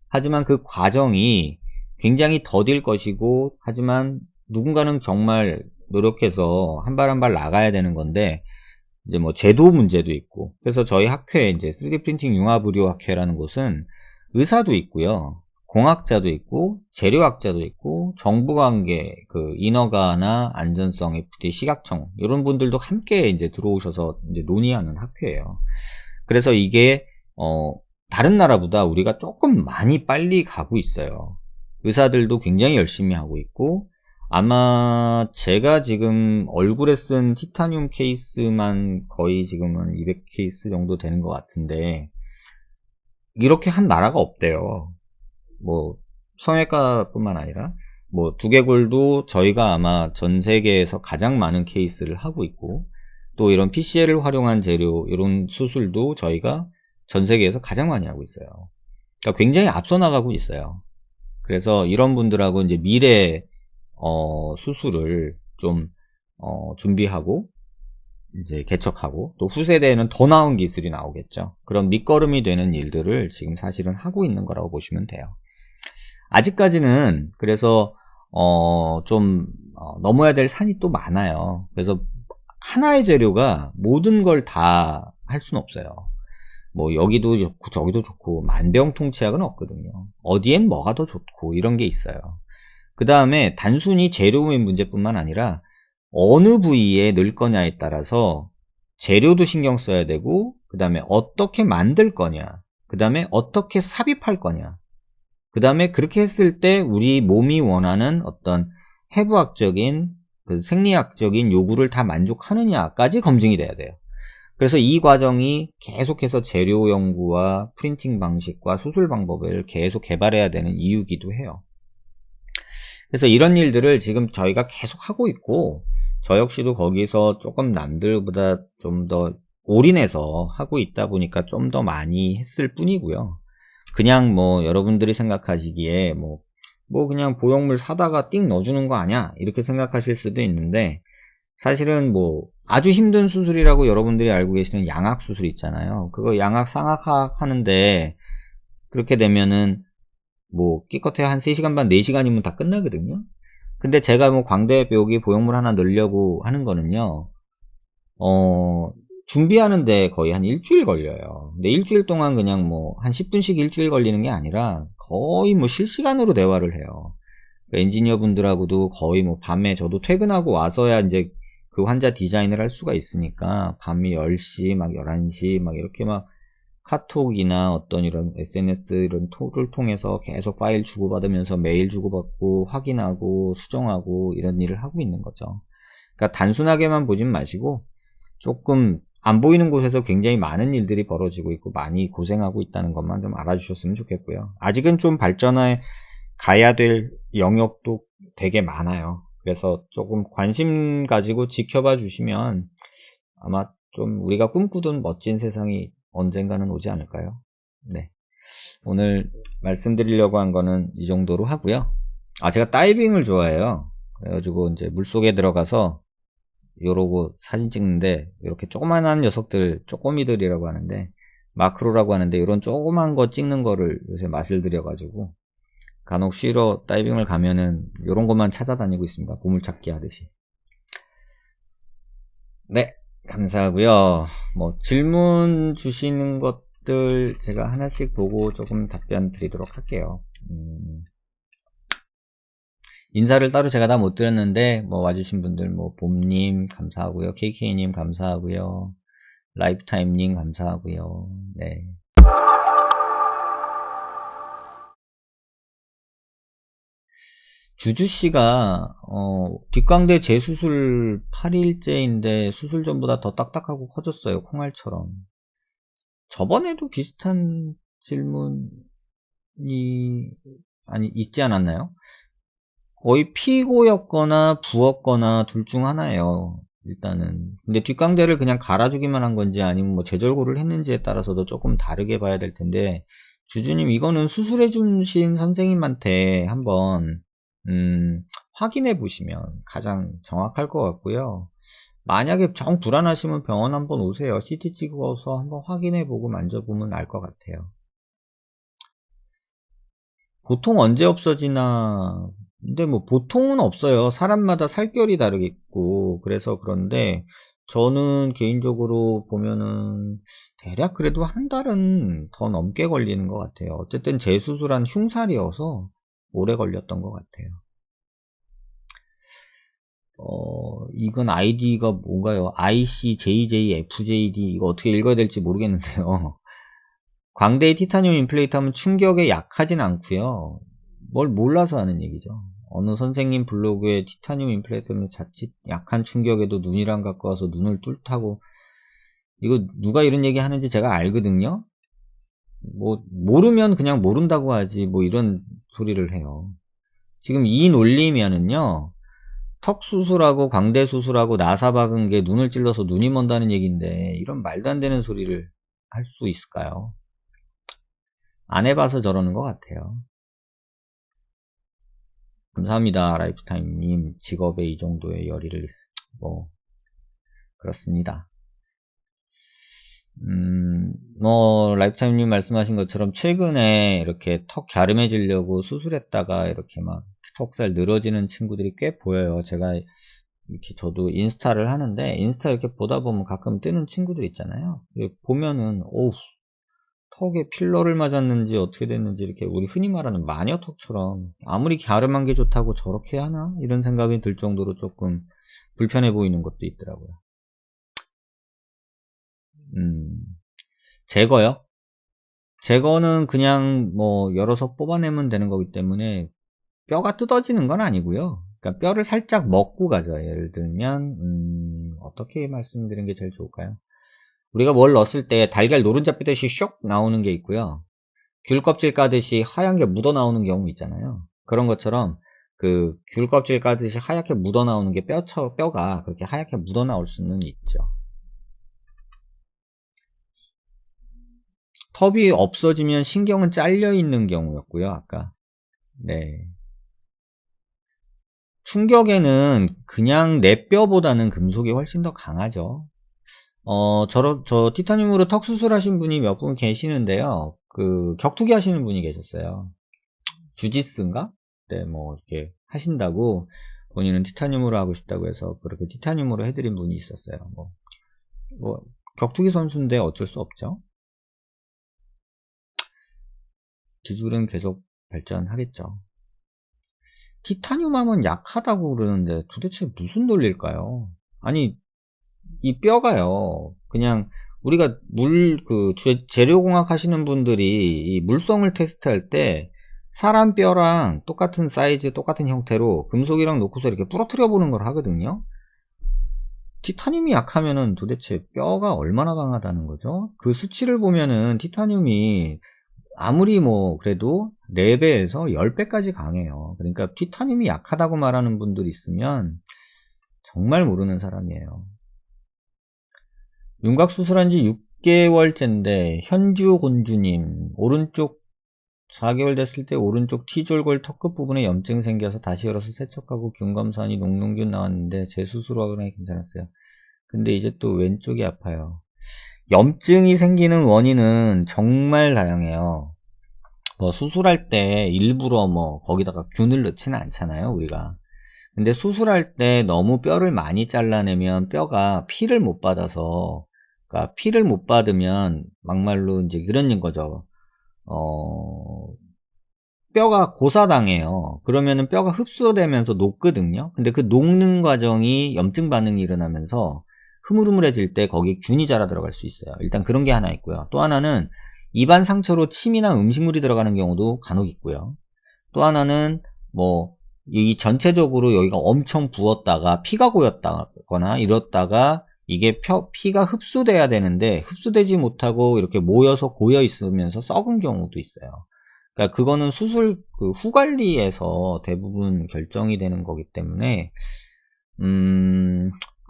하지만 그 과정이 굉장히 더딜 것이고, 하지만 누군가는 정말 노력해서 한 발 한 발 나가야 되는 건데, 이제 뭐 제도 문제도 있고, 그래서 저희 학회에 이제 3D 프린팅 융합의료학회라는 곳은 의사도 있고요, 공학자도 있고, 재료학자도 있고, 정부관계, 그 인허가나 안전성, FDA, 시각청 이런 분들도 함께 이제 들어오셔서 이제 논의하는 학회예요. 그래서 이게 다른 나라보다 우리가 조금 많이 빨리 가고 있어요. 의사들도 굉장히 열심히 하고 있고, 아마 제가 지금 얼굴에 쓴 티타늄 케이스만 거의 지금은 200케이스 정도 되는 것 같은데, 이렇게 한 나라가 없대요. 뭐 성형외과뿐만 아니라 뭐 두개골도 저희가 아마 전 세계에서 가장 많은 케이스를 하고 있고, 또 이런 PCL을 활용한 재료 이런 수술도 저희가 전 세계에서 가장 많이 하고 있어요. 그러니까 굉장히 앞서 나가고 있어요. 그래서 이런 분들하고 이제 미래 수술을 좀 준비하고 이제 개척하고, 또 후세대에는 더 나은 기술이 나오겠죠. 그런 밑거름이 되는 일들을 지금 사실은 하고 있는 거라고 보시면 돼요. 아직까지는 그래서 좀 넘어야 될 산이 또 많아요. 그래서 하나의 재료가 모든 걸 다 할 수는 없어요. 뭐 여기도 좋고 저기도 좋고 만병통치약은 없거든요. 어디엔 뭐가 더 좋고 이런 게 있어요. 그 다음에 단순히 재료의 문제뿐만 아니라 어느 부위에 넣을 거냐에 따라서 재료도 신경 써야 되고, 그 다음에 어떻게 만들 거냐, 그 다음에 어떻게 삽입할 거냐, 그 다음에 그렇게 했을 때 우리 몸이 원하는 어떤 해부학적인 그 생리학적인 요구를 다 만족하느냐까지 검증이 돼야 돼요. 그래서 이 과정이 계속해서 재료 연구와 프린팅 방식과 수술 방법을 계속 개발해야 되는 이유기도 해요. 그래서 이런 일들을 지금 저희가 계속 하고 있고, 저 역시도 거기서 조금 남들보다 좀 더 올인해서 하고 있다 보니까 좀 더 많이 했을 뿐이고요. 그냥 뭐 여러분들이 생각하시기에 뭐 그냥 보형물 사다가 띵 넣어주는 거 아니야 이렇게 생각하실 수도 있는데, 사실은 뭐 아주 힘든 수술이라고 여러분들이 알고 계시는 양악 수술 있잖아요. 그거 양악 상악학 하는데 그렇게 되면은 뭐 끼껏해야 한 3시간 반 4시간이면 다 끝나거든요. 근데 제가 뭐 광대 여기 보형물 하나 넣으려고 하는 거는요, 준비하는데 거의 한 일주일 걸려요. 근데 일주일 동안 그냥 뭐 한 10분씩 일주일 걸리는 게 아니라 거의 뭐 실시간으로 대화를 해요. 엔지니어 분들하고도 거의 뭐 밤에 저도 퇴근하고 와서야 이제 그 환자 디자인을 할 수가 있으니까 밤이 10시 막 11시 막 이렇게 막 카톡이나 어떤 이런 SNS 이런 톡을 통해서 계속 파일 주고받으면서 메일 주고받고 확인하고 수정하고 이런 일을 하고 있는 거죠. 그러니까 단순하게만 보진 마시고 조금 안 보이는 곳에서 굉장히 많은 일들이 벌어지고 있고 많이 고생하고 있다는 것만 좀 알아주셨으면 좋겠고요. 아직은 좀 발전해 가야 될 영역도 되게 많아요. 그래서 조금 관심 가지고 지켜봐 주시면 아마 좀 우리가 꿈꾸던 멋진 세상이 언젠가는 오지 않을까요? 네. 오늘 말씀드리려고 한 거는 이 정도로 하고요. 제가 다이빙을 좋아해요. 그래가지고 이제 물속에 들어가서 요러고 사진 찍는데, 이렇게 조그만한 녀석들, 쪼꼬미들이라고 하는데, 마크로라고 하는데, 이런 조그만 거 찍는 거를 요새 맛을 들여가지고, 간혹 쉬러 다이빙을 가면은 요런 것만 찾아다니고 있습니다. 보물찾기 하듯이. 네, 감사하고요. 뭐 질문 주시는 것들 제가 하나씩 보고 조금 답변 드리도록 할게요. 인사를 따로 제가 다 못 드렸는데, 뭐 와주신 분들 뭐 봄님 감사하고요, KK님 감사하고요, 라이프타임님 감사하고요. 네. 주주씨가 뒷광대 재수술 8일째인데 수술 전보다 더 딱딱하고 커졌어요. 콩알처럼. 저번에도 비슷한 질문이 있지 않았나요? 거의 피고였거나 부었거나 둘 중 하나예요. 일단은. 근데 뒷광대를 그냥 갈아주기만 한 건지 아니면 뭐 재절골을 했는지에 따라서도 조금 다르게 봐야 될 텐데, 주주님 이거는 수술해 주신 선생님한테 한번 확인해 보시면 가장 정확할 것 같고요. 만약에 정 불안하시면 병원 한번 오세요. CT 찍어서 한번 확인해 보고 만져보면 알 것 같아요. 보통 언제 없어지나? 근데 뭐 보통은 없어요. 사람마다 살결이 다르겠고 그래서. 그런데 저는 개인적으로 보면은 대략 그래도 한 달은 더 넘게 걸리는 것 같아요. 어쨌든 재수술한 흉살이어서 오래 걸렸던 것 같아요. 이건 아이디가 뭔가요? ICJJFJD 이거 어떻게 읽어야 될지 모르겠는데요. 광대의 티타늄 임플레이트 하면 충격에 약하진 않고요. 뭘 몰라서 하는 얘기죠. 어느 선생님 블로그에 티타늄 임플레이트 하면 자칫 약한 충격에도 눈이랑 갖고 와서 눈을 뚫다고, 이거 누가 이런 얘기 하는지 제가 알거든요. 뭐 모르면 그냥 모른다고 하지 뭐 이런 소리를 해요. 지금 이 논리면은요, 턱 수술하고 광대 수술하고 나사 박은 게 눈을 찔러서 눈이 먼다는 얘기인데 이런 말도 안 되는 소리를 할 수 있을까요? 안 해봐서 저러는 것 같아요. 감사합니다. 라이프타임님. 직업에 이 정도의 열의를, 뭐 그렇습니다. 라이프타임님 말씀하신 것처럼 최근에 이렇게 턱 갸름해지려고 수술했다가 이렇게 막 턱살 늘어지는 친구들이 꽤 보여요. 제가 이렇게 저도 인스타를 하는데 인스타 이렇게 보다 보면 가끔 뜨는 친구들 있잖아요. 보면은 오우, 턱에 필러를 맞았는지 어떻게 됐는지 이렇게 우리 흔히 말하는 마녀턱처럼 아무리 갸름한 게 좋다고 저렇게 하나? 이런 생각이 들 정도로 조금 불편해 보이는 것도 있더라고요. 제거요? 제거는 그냥 뭐 열어서 뽑아내면 되는 거기 때문에 뼈가 뜯어지는 건 아니고요. 그러니까 뼈를 살짝 먹고 가죠. 예를 들면 어떻게 말씀드리는 게 제일 좋을까요? 우리가 뭘 넣었을 때 달걀 노른자 빼듯이 쇽 나오는 게 있고요. 귤 껍질 까듯이 하얀 게 묻어 나오는 경우 있잖아요. 그런 것처럼 그 귤 껍질 까듯이 하얗게 묻어 나오는 게 뼈가 그렇게 하얗게 묻어 나올 수는 있죠. 턱이 없어지면 신경은 잘려 있는 경우였고요. 아까. 네. 충격에는 그냥 내 뼈보다는 금속이 훨씬 더 강하죠. 저 티타늄으로 턱 수술하신 분이 몇 분 계시는데요. 그 격투기 하시는 분이 계셨어요. 주짓수인가? 네, 뭐 이렇게 하신다고 본인은 티타늄으로 하고 싶다고 해서 그렇게 티타늄으로 해드린 분이 있었어요. 뭐 격투기 선수인데 어쩔 수 없죠. 기술은 계속 발전하겠죠. 티타늄 하면 약하다고 그러는데 도대체 무슨 논리일까요? 아니, 이 뼈가요, 그냥 우리가 재료공학 하시는 분들이 이 물성을 테스트할 때 사람 뼈랑 똑같은 사이즈, 똑같은 형태로 금속이랑 놓고서 이렇게 부러뜨려 보는 걸 하거든요. 티타늄이 약하면은 도대체 뼈가 얼마나 강하다는 거죠? 그 수치를 보면은 티타늄이 아무리 뭐 그래도 4배에서 10배까지 강해요. 그러니까 티타늄이 약하다고 말하는 분들이 있으면 정말 모르는 사람이에요. 윤곽 수술한 지 6개월째인데 현주곤주님, 오른쪽 4개월 됐을 때 오른쪽 T졸골 턱끝 부분에 염증 생겨서 다시 열어서 세척하고 균 검사하니 녹농균 나왔는데 재수술하거나 괜찮았어요. 근데 이제 또 왼쪽이 아파요. 염증이 생기는 원인은 정말 다양해요. 뭐 수술할 때 일부러 뭐 거기다가 균을 넣지는 않잖아요, 우리가. 근데 수술할 때 너무 뼈를 많이 잘라내면 뼈가 피를 못 받아서, 그러니까 피를 못 받으면 막말로 이제 그런 거죠. 뼈가 고사당해요. 그러면은 뼈가 흡수되면서 녹거든요. 근데 그 녹는 과정이 염증 반응이 일어나면서 흐물흐물해질 때 거기에 균이 자라 들어갈 수 있어요. 일단 그런 게 하나 있고요. 또 하나는 입안 상처로 침이나 음식물이 들어가는 경우도 간혹 있고요. 또 하나는 뭐 이 전체적으로 여기가 엄청 부었다가 피가 고였다거나 이렇다가 이게 피가 흡수돼야 되는데 흡수되지 못하고 이렇게 모여서 고여 있으면서 썩은 경우도 있어요. 그러니까 그거는 수술 후 관리에서 대부분 결정이 되는 거기 때문에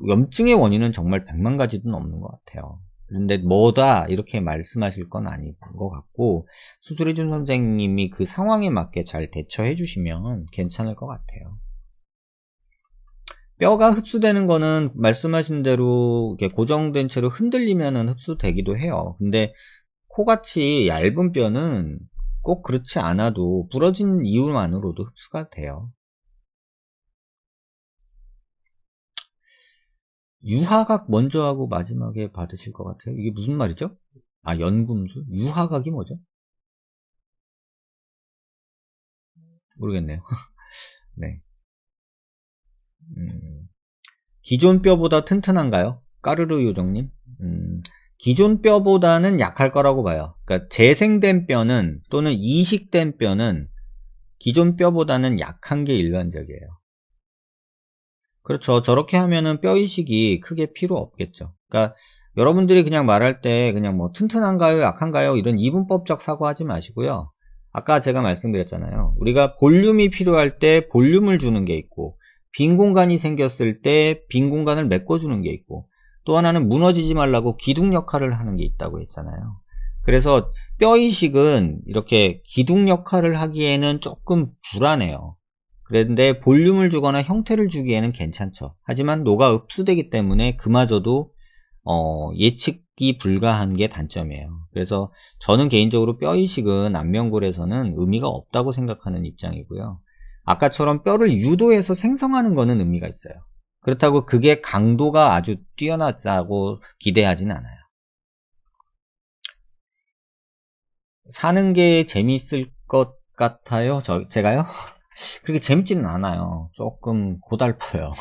염증의 원인은 정말 100만 가지도 넘는 것 같아요. 그런데 뭐다 이렇게 말씀하실 건 아닌 것 같고 수술해준 선생님이 그 상황에 맞게 잘 대처해 주시면 괜찮을 것 같아요. 뼈가 흡수되는 거는 말씀하신 대로 이렇게 고정된 채로 흔들리면은 흡수되기도 해요. 근데 코같이 얇은 뼈는 꼭 그렇지 않아도 부러진 이유만으로도 흡수가 돼요. 유화각 먼저 하고 마지막에 받으실 것 같아요. 이게 무슨 말이죠? 아, 연금술? 유화각이 뭐죠? 모르겠네요. 네. 기존 뼈보다 튼튼한가요? 까르르 요정님? 기존 뼈보다는 약할 거라고 봐요. 그러니까 재생된 뼈는 또는 이식된 뼈는 기존 뼈보다는 약한 게 일반적이에요. 그렇죠. 저렇게 하면은 뼈 이식이 크게 필요 없겠죠. 그러니까 여러분들이 그냥 말할 때 그냥 뭐 튼튼한가요, 약한가요 이런 이분법적 사고하지 마시고요. 아까 제가 말씀드렸잖아요. 우리가 볼륨이 필요할 때 볼륨을 주는 게 있고 빈 공간이 생겼을 때 빈 공간을 메꿔주는 게 있고 또 하나는 무너지지 말라고 기둥 역할을 하는 게 있다고 했잖아요. 그래서 뼈 이식은 이렇게 기둥 역할을 하기에는 조금 불안해요. 그런데 볼륨을 주거나 형태를 주기에는 괜찮죠. 하지만 녹아 흡수되기 때문에 그마저도 예측이 불가한 게 단점이에요. 그래서 저는 개인적으로 뼈 이식은 안면골에서는 의미가 없다고 생각하는 입장이고요. 아까처럼 뼈를 유도해서 생성하는 거는 의미가 있어요. 그렇다고 그게 강도가 아주 뛰어나다고 기대하진 않아요. 사는 게 재미있을 것 같아요. 제가요? 그렇게 재밌지는 않아요. 조금 고달퍼요.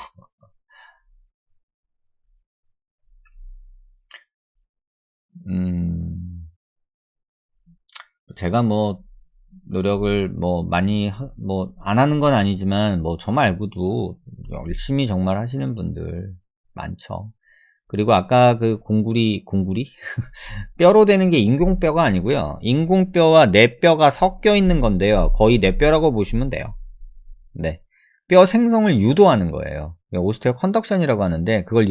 제가 뭐 노력을 뭐 많이 뭐 안 하는 건 아니지만 뭐 저 말고도 열심히 정말 하시는 분들 많죠. 그리고 아까 그 공구리 뼈로 되는 게 인공뼈가 아니고요. 인공뼈와 뇌뼈가 섞여 있는 건데요. 거의 뇌뼈라고 보시면 돼요. 네. 뼈 생성을 유도하는 거예요. 오스테오 컨덕션이라고 하는데 그걸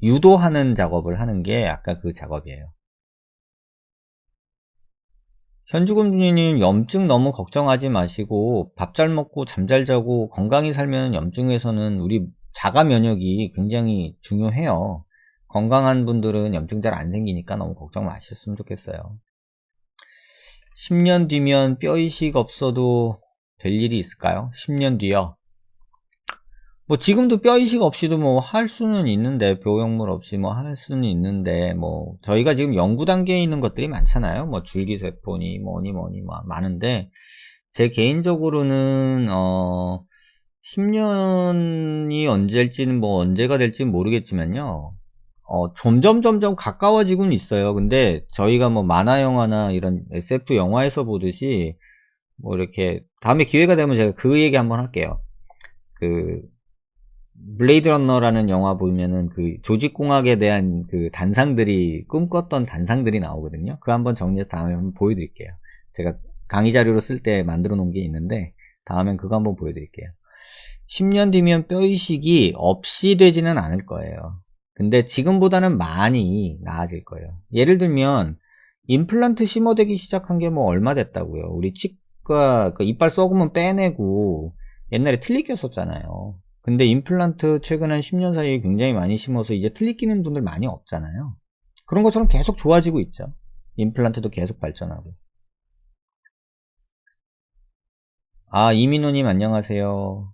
유도하는 작업을 하는 게 아까 그 작업이에요. 현주금님 염증 너무 걱정하지 마시고 밥 잘 먹고 잠 잘 자고 건강히 살면 염증에서는 우리 자가 면역이 굉장히 중요해요. 건강한 분들은 염증 잘 안 생기니까 너무 걱정 마셨으면 좋겠어요. 10년 뒤면 뼈 이식 없어도 될 일이 있을까요? 10년 뒤요. 뭐 지금도 뼈 이식 없이도 뭐 할 수는 있는데 보형물 없이 뭐 할 수는 있는데 뭐 저희가 지금 연구 단계에 있는 것들이 많잖아요. 뭐 줄기세포니 뭐니 뭐 많은데 제 개인적으로는 10년이 언제일지는 뭐 언제가 될지는 모르겠지만요. 점점 가까워지고는 있어요. 근데 저희가 뭐 만화 영화나 이런 SF 영화에서 보듯이 뭐 이렇게 다음에 기회가 되면 제가 그 얘기 한번 할게요. 그 블레이드 러너라는 영화 보면은 그 조직공학에 대한 그 단상들이 꿈꿨던 단상들이 나오거든요. 그거 한번 정리해서 다음에 한번 보여드릴게요. 제가 강의 자료로 쓸 때 만들어 놓은 게 있는데 다음엔 그거 한번 보여드릴게요. 10년 뒤면 뼈 이식이 없이 되지는 않을 거예요. 근데 지금보다는 많이 나아질 거예요. 예를 들면 임플란트 심어대기 시작한 게 뭐 얼마 됐다고요. 우리 치과 그 이빨 썩으면 빼내고 옛날에 틀니 꼈었잖아요. 근데 임플란트 최근 한 10년 사이에 굉장히 많이 심어서 이제 틀니 끼는 분들 많이 없잖아요. 그런 것처럼 계속 좋아지고 있죠. 임플란트도 계속 발전하고. 아, 이민호님 안녕하세요.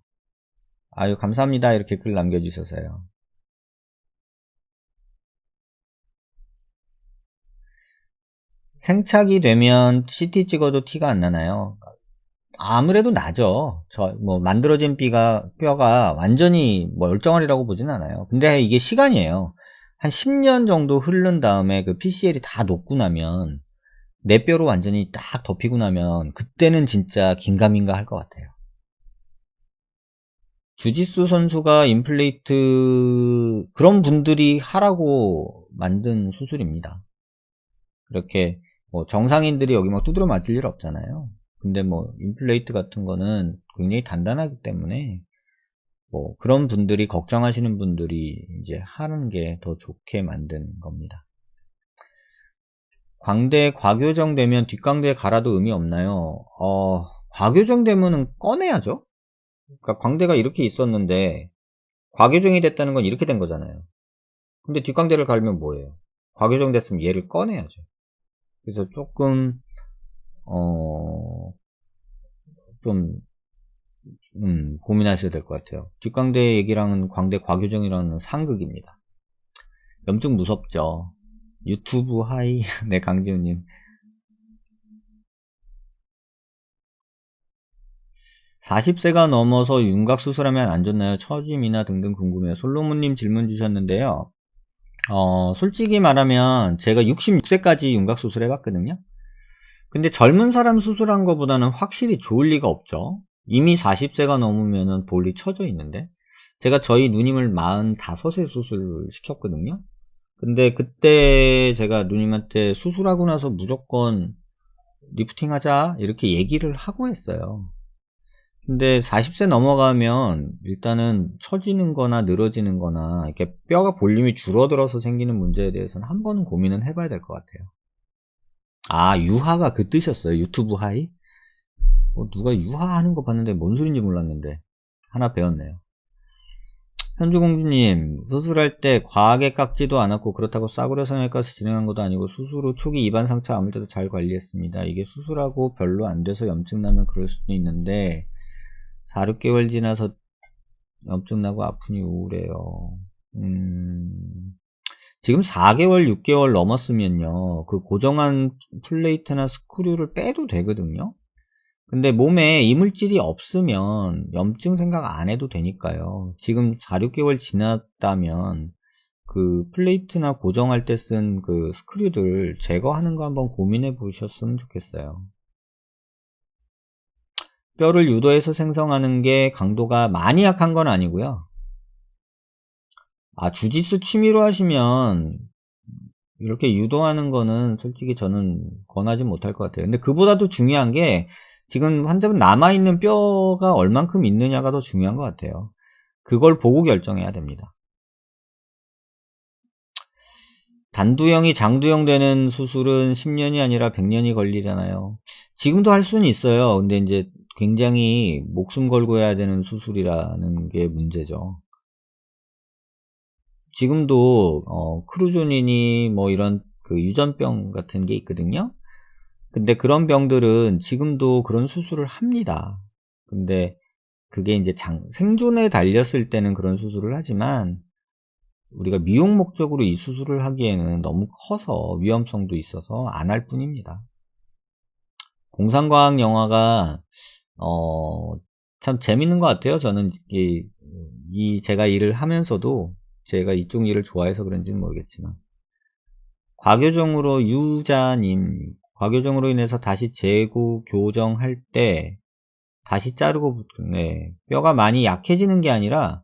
아유, 감사합니다. 이렇게 글 남겨주셔서요. 생착이 되면 CT 찍어도 티가 안 나나요? 아무래도 나죠. 뭐 만들어진 뼈가 완전히 멀쩡하리라고 보진 않아요. 근데 이게 시간이에요. 한 10년 정도 흐른 다음에 그 PCL이 다 녹고 나면 내 뼈로 완전히 딱 덮이고 나면 그때는 진짜 긴가민가 할 것 같아요. 주짓수 선수가 임플레이트 그런 분들이 하라고 만든 수술입니다. 그렇게 뭐 정상인들이 여기 막 두드려 맞을 일 없잖아요. 근데 뭐 임플레이트 같은 거는 굉장히 단단하기 때문에 뭐 그런 분들이 걱정하시는 분들이 이제 하는 게 더 좋게 만든 겁니다. 광대 과교정 되면 뒷광대에 갈아도 의미 없나요? 과교정 되면은 꺼내야죠. 그러니까 광대가 이렇게 있었는데 과교정이 됐다는 건 이렇게 된 거잖아요. 근데 뒷광대를 갈면 뭐예요? 과교정 됐으면 얘를 꺼내야죠. 그래서 조금 좀 고민하셔야 될 것 같아요. 뒷광대 얘기랑은 광대 과교정이랑은 상극입니다. 염증 무섭죠. 유튜브 하이. 네, 강지훈님. 40세가 넘어서 윤곽 수술하면 안 좋나요? 처짐이나 등등 궁금해요. 솔로몬님 질문 주셨는데요. 솔직히 말하면 제가 66세까지 윤곽 수술 해봤거든요. 근데 젊은 사람 수술한 것보다는 확실히 좋을 리가 없죠. 이미 40세가 넘으면 볼이 처져 있는데 제가 저희 누님을 45세 수술을 시켰거든요. 근데 그때 제가 누님한테 수술하고 나서 무조건 리프팅 하자 이렇게 얘기를 하고 했어요. 근데 40세 넘어가면 일단은 처지는 거나 늘어지는 거나 이렇게 뼈가 볼륨이 줄어들어서 생기는 문제에 대해서는 한 번은 고민은 해봐야 될 것 같아요. 아, 유하가 그 뜻이었어요. 유튜브 하이? 누가 유하하는 거 봤는데 뭔 소린지 몰랐는데 하나 배웠네요. 현주공주님, 수술할 때 과하게 깎지도 않았고 그렇다고 싸구려 성형외과에서 진행한 것도 아니고 수술 후 초기 입안 상처 아물 때도 잘 관리했습니다. 이게 수술하고 별로 안 돼서 염증 나면 그럴 수도 있는데 4, 6개월 지나서 염증 나고 아프니 우울해요. 지금 4개월, 6개월 넘었으면요. 그 고정한 플레이트나 스크류를 빼도 되거든요. 근데 몸에 이물질이 없으면 염증 생각 안 해도 되니까요. 지금 4, 6개월 지났다면 그 플레이트나 고정할 때 쓴 그 스크류들 제거하는 거 한번 고민해 보셨으면 좋겠어요. 뼈를 유도해서 생성하는 게 강도가 많이 약한 건 아니고요. 주짓수 취미로 하시면 이렇게 유도하는 거는 솔직히 저는 권하지 못할 것 같아요. 근데 그보다도 중요한 게 지금 환자분 남아있는 뼈가 얼만큼 있느냐가 더 중요한 것 같아요. 그걸 보고 결정해야 됩니다. 단두형이 장두형 되는 수술은 10년이 아니라 100년이 걸리잖아요. 지금도 할 수는 있어요. 근데 이제 굉장히 목숨 걸고 해야 되는 수술이라는 게 문제죠. 지금도 크루조닌이 뭐 이런 그 유전병 같은 게 있거든요. 근데 그런 병들은 지금도 그런 수술을 합니다. 근데 그게 이제 생존에 달렸을 때는 그런 수술을 하지만 우리가 미용 목적으로 이 수술을 하기에는 너무 커서 위험성도 있어서 안 할 뿐입니다. 공상과학 영화가 참 재밌는 것 같아요. 저는 제가 일을 하면서도 제가 이쪽 일을 좋아해서 그런지는 모르겠지만 과교정으로 유자님 과교정으로 인해서 다시 재고 교정할 때 다시 자르고 뼈가 많이 약해지는 게 아니라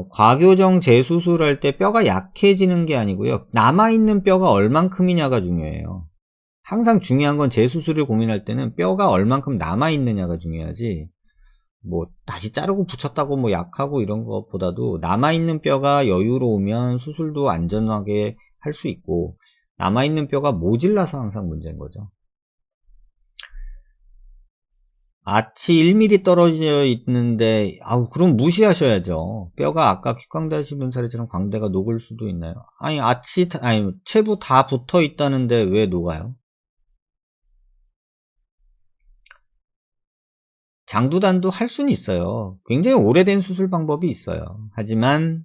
과교정 재수술할 때 뼈가 약해지는 게 아니고요. 남아있는 뼈가 얼만큼이냐가 중요해요. 항상 중요한 건 재수술을 고민할 때는 뼈가 얼만큼 남아있느냐가 중요하지 뭐 다시 자르고 붙였다고 뭐 약하고 이런 것보다도 남아있는 뼈가 여유로우면 수술도 안전하게 할 수 있고 남아있는 뼈가 모질라서 항상 문제인 거죠. 아치 1mm 떨어져 있는데 그럼 무시하셔야죠. 뼈가 아까 귓광대 하시는 사례처럼 광대가 녹을 수도 있나요? 아니 체부 다 붙어 있다는데 왜 녹아요? 장두단도 할 수는 있어요. 굉장히 오래된 수술 방법이 있어요. 하지만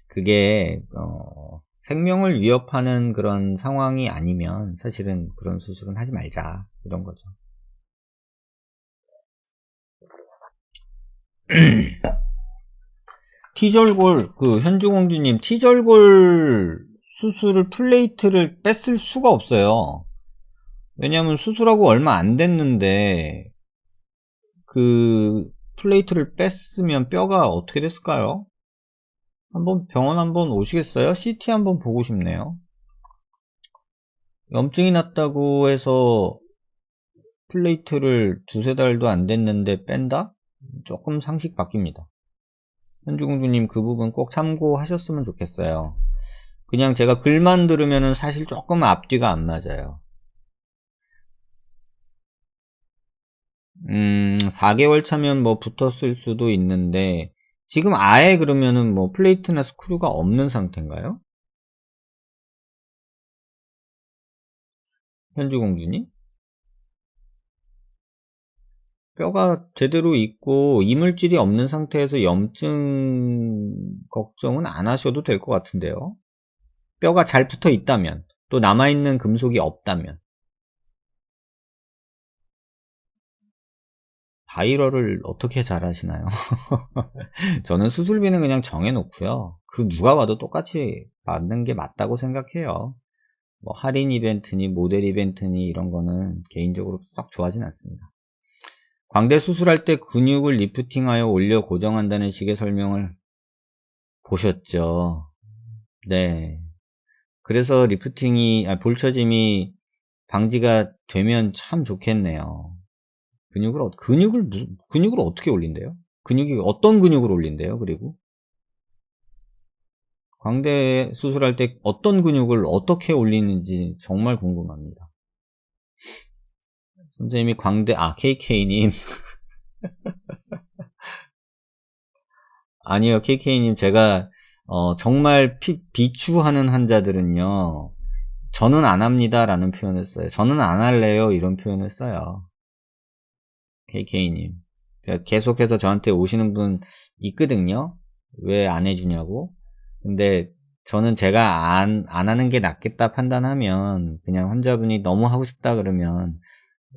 그게 생명을 위협하는 그런 상황이 아니면 사실은 그런 수술은 하지 말자 이런 거죠. T절골 현주공주님 T절골 수술을 플레이트를 뺐을 수가 없어요. 왜냐하면 수술하고 얼마 안 됐는데 그 플레이트를 뺐으면 뼈가 어떻게 됐을까요? 한번 병원 한번 오시겠어요? CT 한번 보고 싶네요. 염증이 났다고 해서 플레이트를 두세 달도 안 됐는데 뺀다? 조금 상식 바뀝니다. 현주공주님 그 부분 꼭 참고하셨으면 좋겠어요. 그냥 제가 글만 들으면은 사실 조금 앞뒤가 안 맞아요. 4개월 차면 뭐 붙었을 수도 있는데 지금 아예 그러면은 뭐 플레이트나 스크류가 없는 상태인가요? 현주공주님? 뼈가 제대로 있고 이물질이 없는 상태에서 염증 걱정은 안 하셔도 될 것 같은데요. 뼈가 잘 붙어 있다면, 또 남아있는 금속이 없다면. 바이럴을 어떻게 잘 하시나요? 저는 수술비는 그냥 정해놓고요. 그 누가 봐도 똑같이 받는 게 맞다고 생각해요. 뭐 할인 이벤트니 모델 이벤트니 이런 거는 개인적으로 썩 좋아하진 않습니다. 광대 수술할 때 근육을 리프팅하여 올려 고정한다는 식의 설명을 보셨죠? 네. 그래서 리프팅이, 볼처짐이 방지가 되면 참 좋겠네요. 근육을 어떻게 올린대요? 근육이 어떤 근육을 올린대요? 그리고 광대 수술할 때 어떤 근육을 어떻게 올리는지 정말 궁금합니다. 선생님이 KK님. 아니요, KK님. 제가, 정말 비추하는 환자들은요, 저는 안 합니다. 라는 표현을 써요. 저는 안 할래요. 이런 표현을 써요. KK님. 계속해서 저한테 오시는 분 있거든요. 왜 안 해주냐고. 근데 저는 제가 안 하는 게 낫겠다 판단하면 그냥 환자분이 너무 하고 싶다 그러면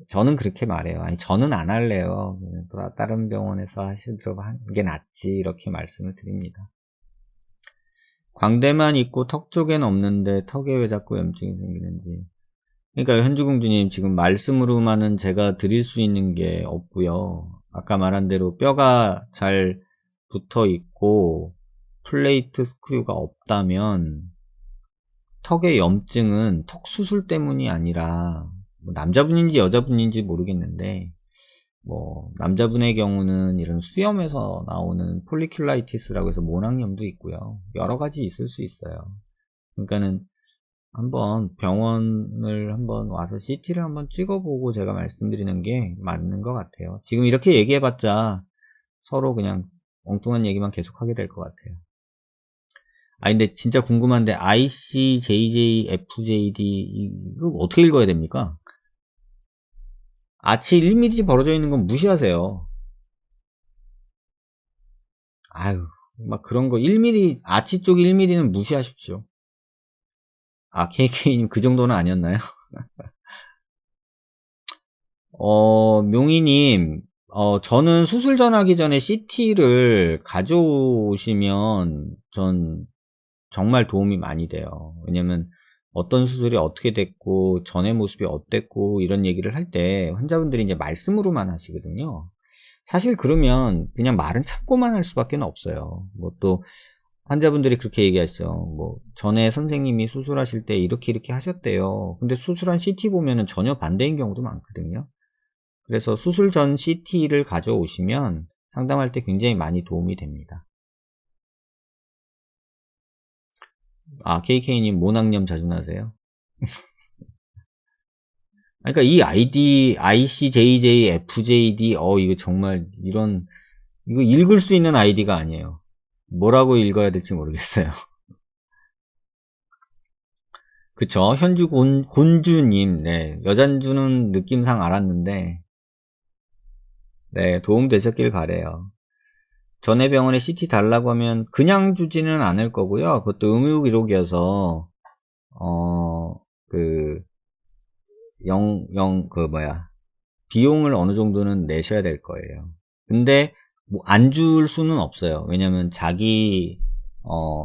저는 그렇게 말해요. 아니 저는 안 할래요. 다른 병원에서 하시도록 하는 게 낫지 이렇게 말씀을 드립니다. 광대만 있고 턱 쪽엔 없는데 턱에 왜 자꾸 염증이 생기는지. 그러니까 현주공주님 지금 말씀으로만은 제가 드릴 수 있는 게 없고요. 아까 말한 대로 뼈가 잘 붙어 있고 플레이트 스크류가 없다면 턱의 염증은 턱 수술 때문이 아니라 뭐 남자분인지 여자분인지 모르겠는데 뭐 남자분의 경우는 이런 수염에서 나오는 폴리큘라이티스라고 해서 모낭염도 있고요. 여러 가지 있을 수 있어요. 그러니까는 한번 병원을 한번 와서 CT를 한번 찍어보고 제가 말씀드리는 게 맞는 것 같아요. 지금 이렇게 얘기해봤자 서로 그냥 엉뚱한 얘기만 계속하게 될 것 같아요. 근데 진짜 궁금한데 IC, JJ, FJD 이거 어떻게 읽어야 됩니까? 아치 1mm 벌어져 있는 건 무시하세요. 아유, 막 그런 거 1mm, 아치 쪽 1mm는 무시하십시오. KK님 그 정도는 아니었나요? 명희님, 저는 수술 전하기 전에 CT를 가져오시면 전 정말 도움이 많이 돼요. 왜냐면 어떤 수술이 어떻게 됐고 전의 모습이 어땠고 이런 얘기를 할 때 환자분들이 이제 말씀으로만 하시거든요. 사실 그러면 그냥 말은 참고만 할 수밖에 없어요. 뭐 또 환자분들이 그렇게 얘기하시죠. 뭐 전에 선생님이 수술하실 때 이렇게 하셨대요. 근데 수술한 CT 보면은 전혀 반대인 경우도 많거든요. 그래서 수술 전 CT를 가져오시면 상담할 때 굉장히 많이 도움이 됩니다. KK님 모낭염 자주 나세요? 그러니까 이 아이디 ICJJ FJD 이거 정말 이거 읽을 수 있는 아이디가 아니에요. 뭐라고 읽어야 될지 모르겠어요. 그쵸? 현주 곤주님, 네. 여잔주는 느낌상 알았는데, 네, 도움 되셨길 바래요. 전에 병원에 CT 달라고 하면 그냥 주지는 않을 거고요. 그것도 의무 기록이어서, 그, 비용을 어느 정도는 내셔야 될 거예요. 근데, 뭐 안 줄 수는 없어요. 왜냐면 자기,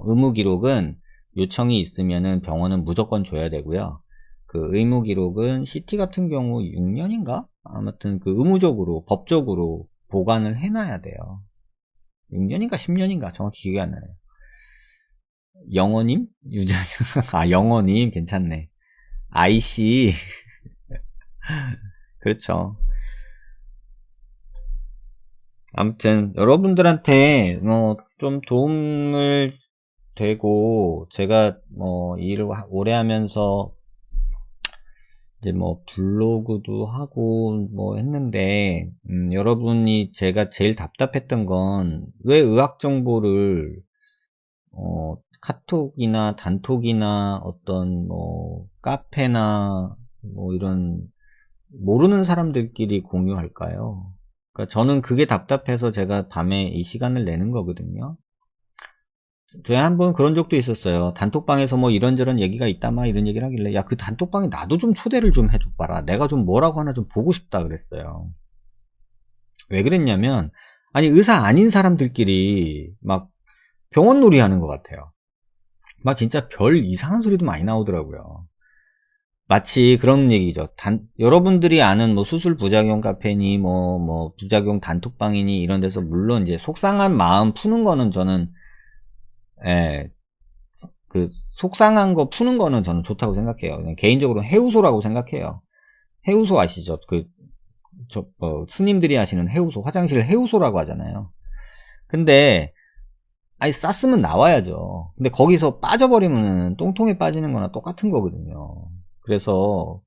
의무 기록은 요청이 있으면은 병원은 무조건 줘야 되고요. 그 의무 기록은 CT 같은 경우 6년인가? 아무튼 그 의무적으로, 법적으로 보관을 해놔야 돼요. 6년인가 10년인가 정확히 기억이 안 나네요. 영어님? 유자, 영어님, 괜찮네. IC. 그렇죠. 아무튼, 여러분들한테, 좀 도움을 되고, 제가, 일을 오래 하면서, 이제 블로그도 하고, 했는데, 여러분이 제가 제일 답답했던 건, 왜 의학 정보를, 카톡이나 단톡이나 어떤 카페나 이런 모르는 사람들끼리 공유할까요? 그러니까 저는 그게 답답해서 제가 밤에 이 시간을 내는 거거든요. 제가 한번 그런 적도 있었어요. 단톡방에서 이런저런 얘기가 있다 이런 얘기를 하길래, 야, 그 단톡방에 나도 좀 초대를 좀 해줘봐라. 내가 좀 뭐라고 하나 좀 보고 싶다 그랬어요. 왜 그랬냐면, 아니, 의사 아닌 사람들끼리 막 병원 놀이 하는 것 같아요. 막 진짜 별 이상한 소리도 많이 나오더라고요. 마치 그런 얘기죠. 여러분들이 아는 수술 부작용 카페니, 부작용 단톡방이니 이런 데서 물론 이제 속상한 마음 푸는 거는 저는, 그 속상한 거 푸는 거는 저는 좋다고 생각해요. 그냥 개인적으로 해우소라고 생각해요. 해우소 아시죠? 스님들이 하시는 해우소, 화장실 해우소라고 하잖아요. 근데, 아니, 쌌으면 나와야죠. 근데 거기서 빠져버리면은 똥통에 빠지는 거나 똑같은 거거든요. 그래서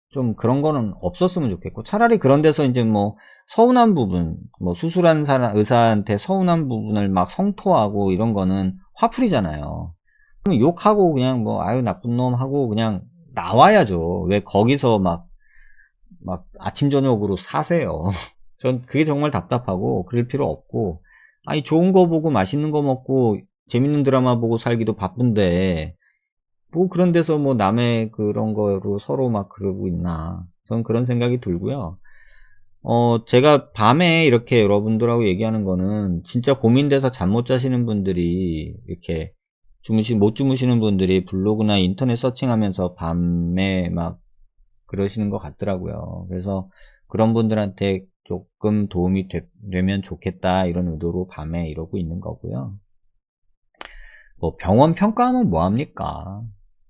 좀 그런 거는 없었으면 좋겠고, 차라리 그런 데서 이제 서운한 부분, 수술한 의사한테 서운한 부분을 막 성토하고 이런 거는 화풀이잖아요. 그럼 욕하고 그냥 아유, 나쁜 놈 하고 그냥 나와야죠. 왜 거기서 막 아침, 저녁으로 사세요. 전 그게 정말 답답하고, 그럴 필요 없고, 아니, 좋은 거 보고 맛있는 거 먹고 재밌는 드라마 보고 살기도 바쁜데 그런 데서 남의 그런 거로 서로 막 그러고 있나, 전 그런 생각이 들고요. 제가 밤에 이렇게 여러분들하고 얘기하는 거는 진짜 고민돼서 잠 못 자시는 분들이, 이렇게 못 주무시는 분들이 블로그나 인터넷 서칭하면서 밤에 막 그러시는 것 같더라고요. 그래서 그런 분들한테 조금 도움이 되면 좋겠다, 이런 의도로 밤에 이러고 있는 거고요. 병원 평가하면 뭐합니까?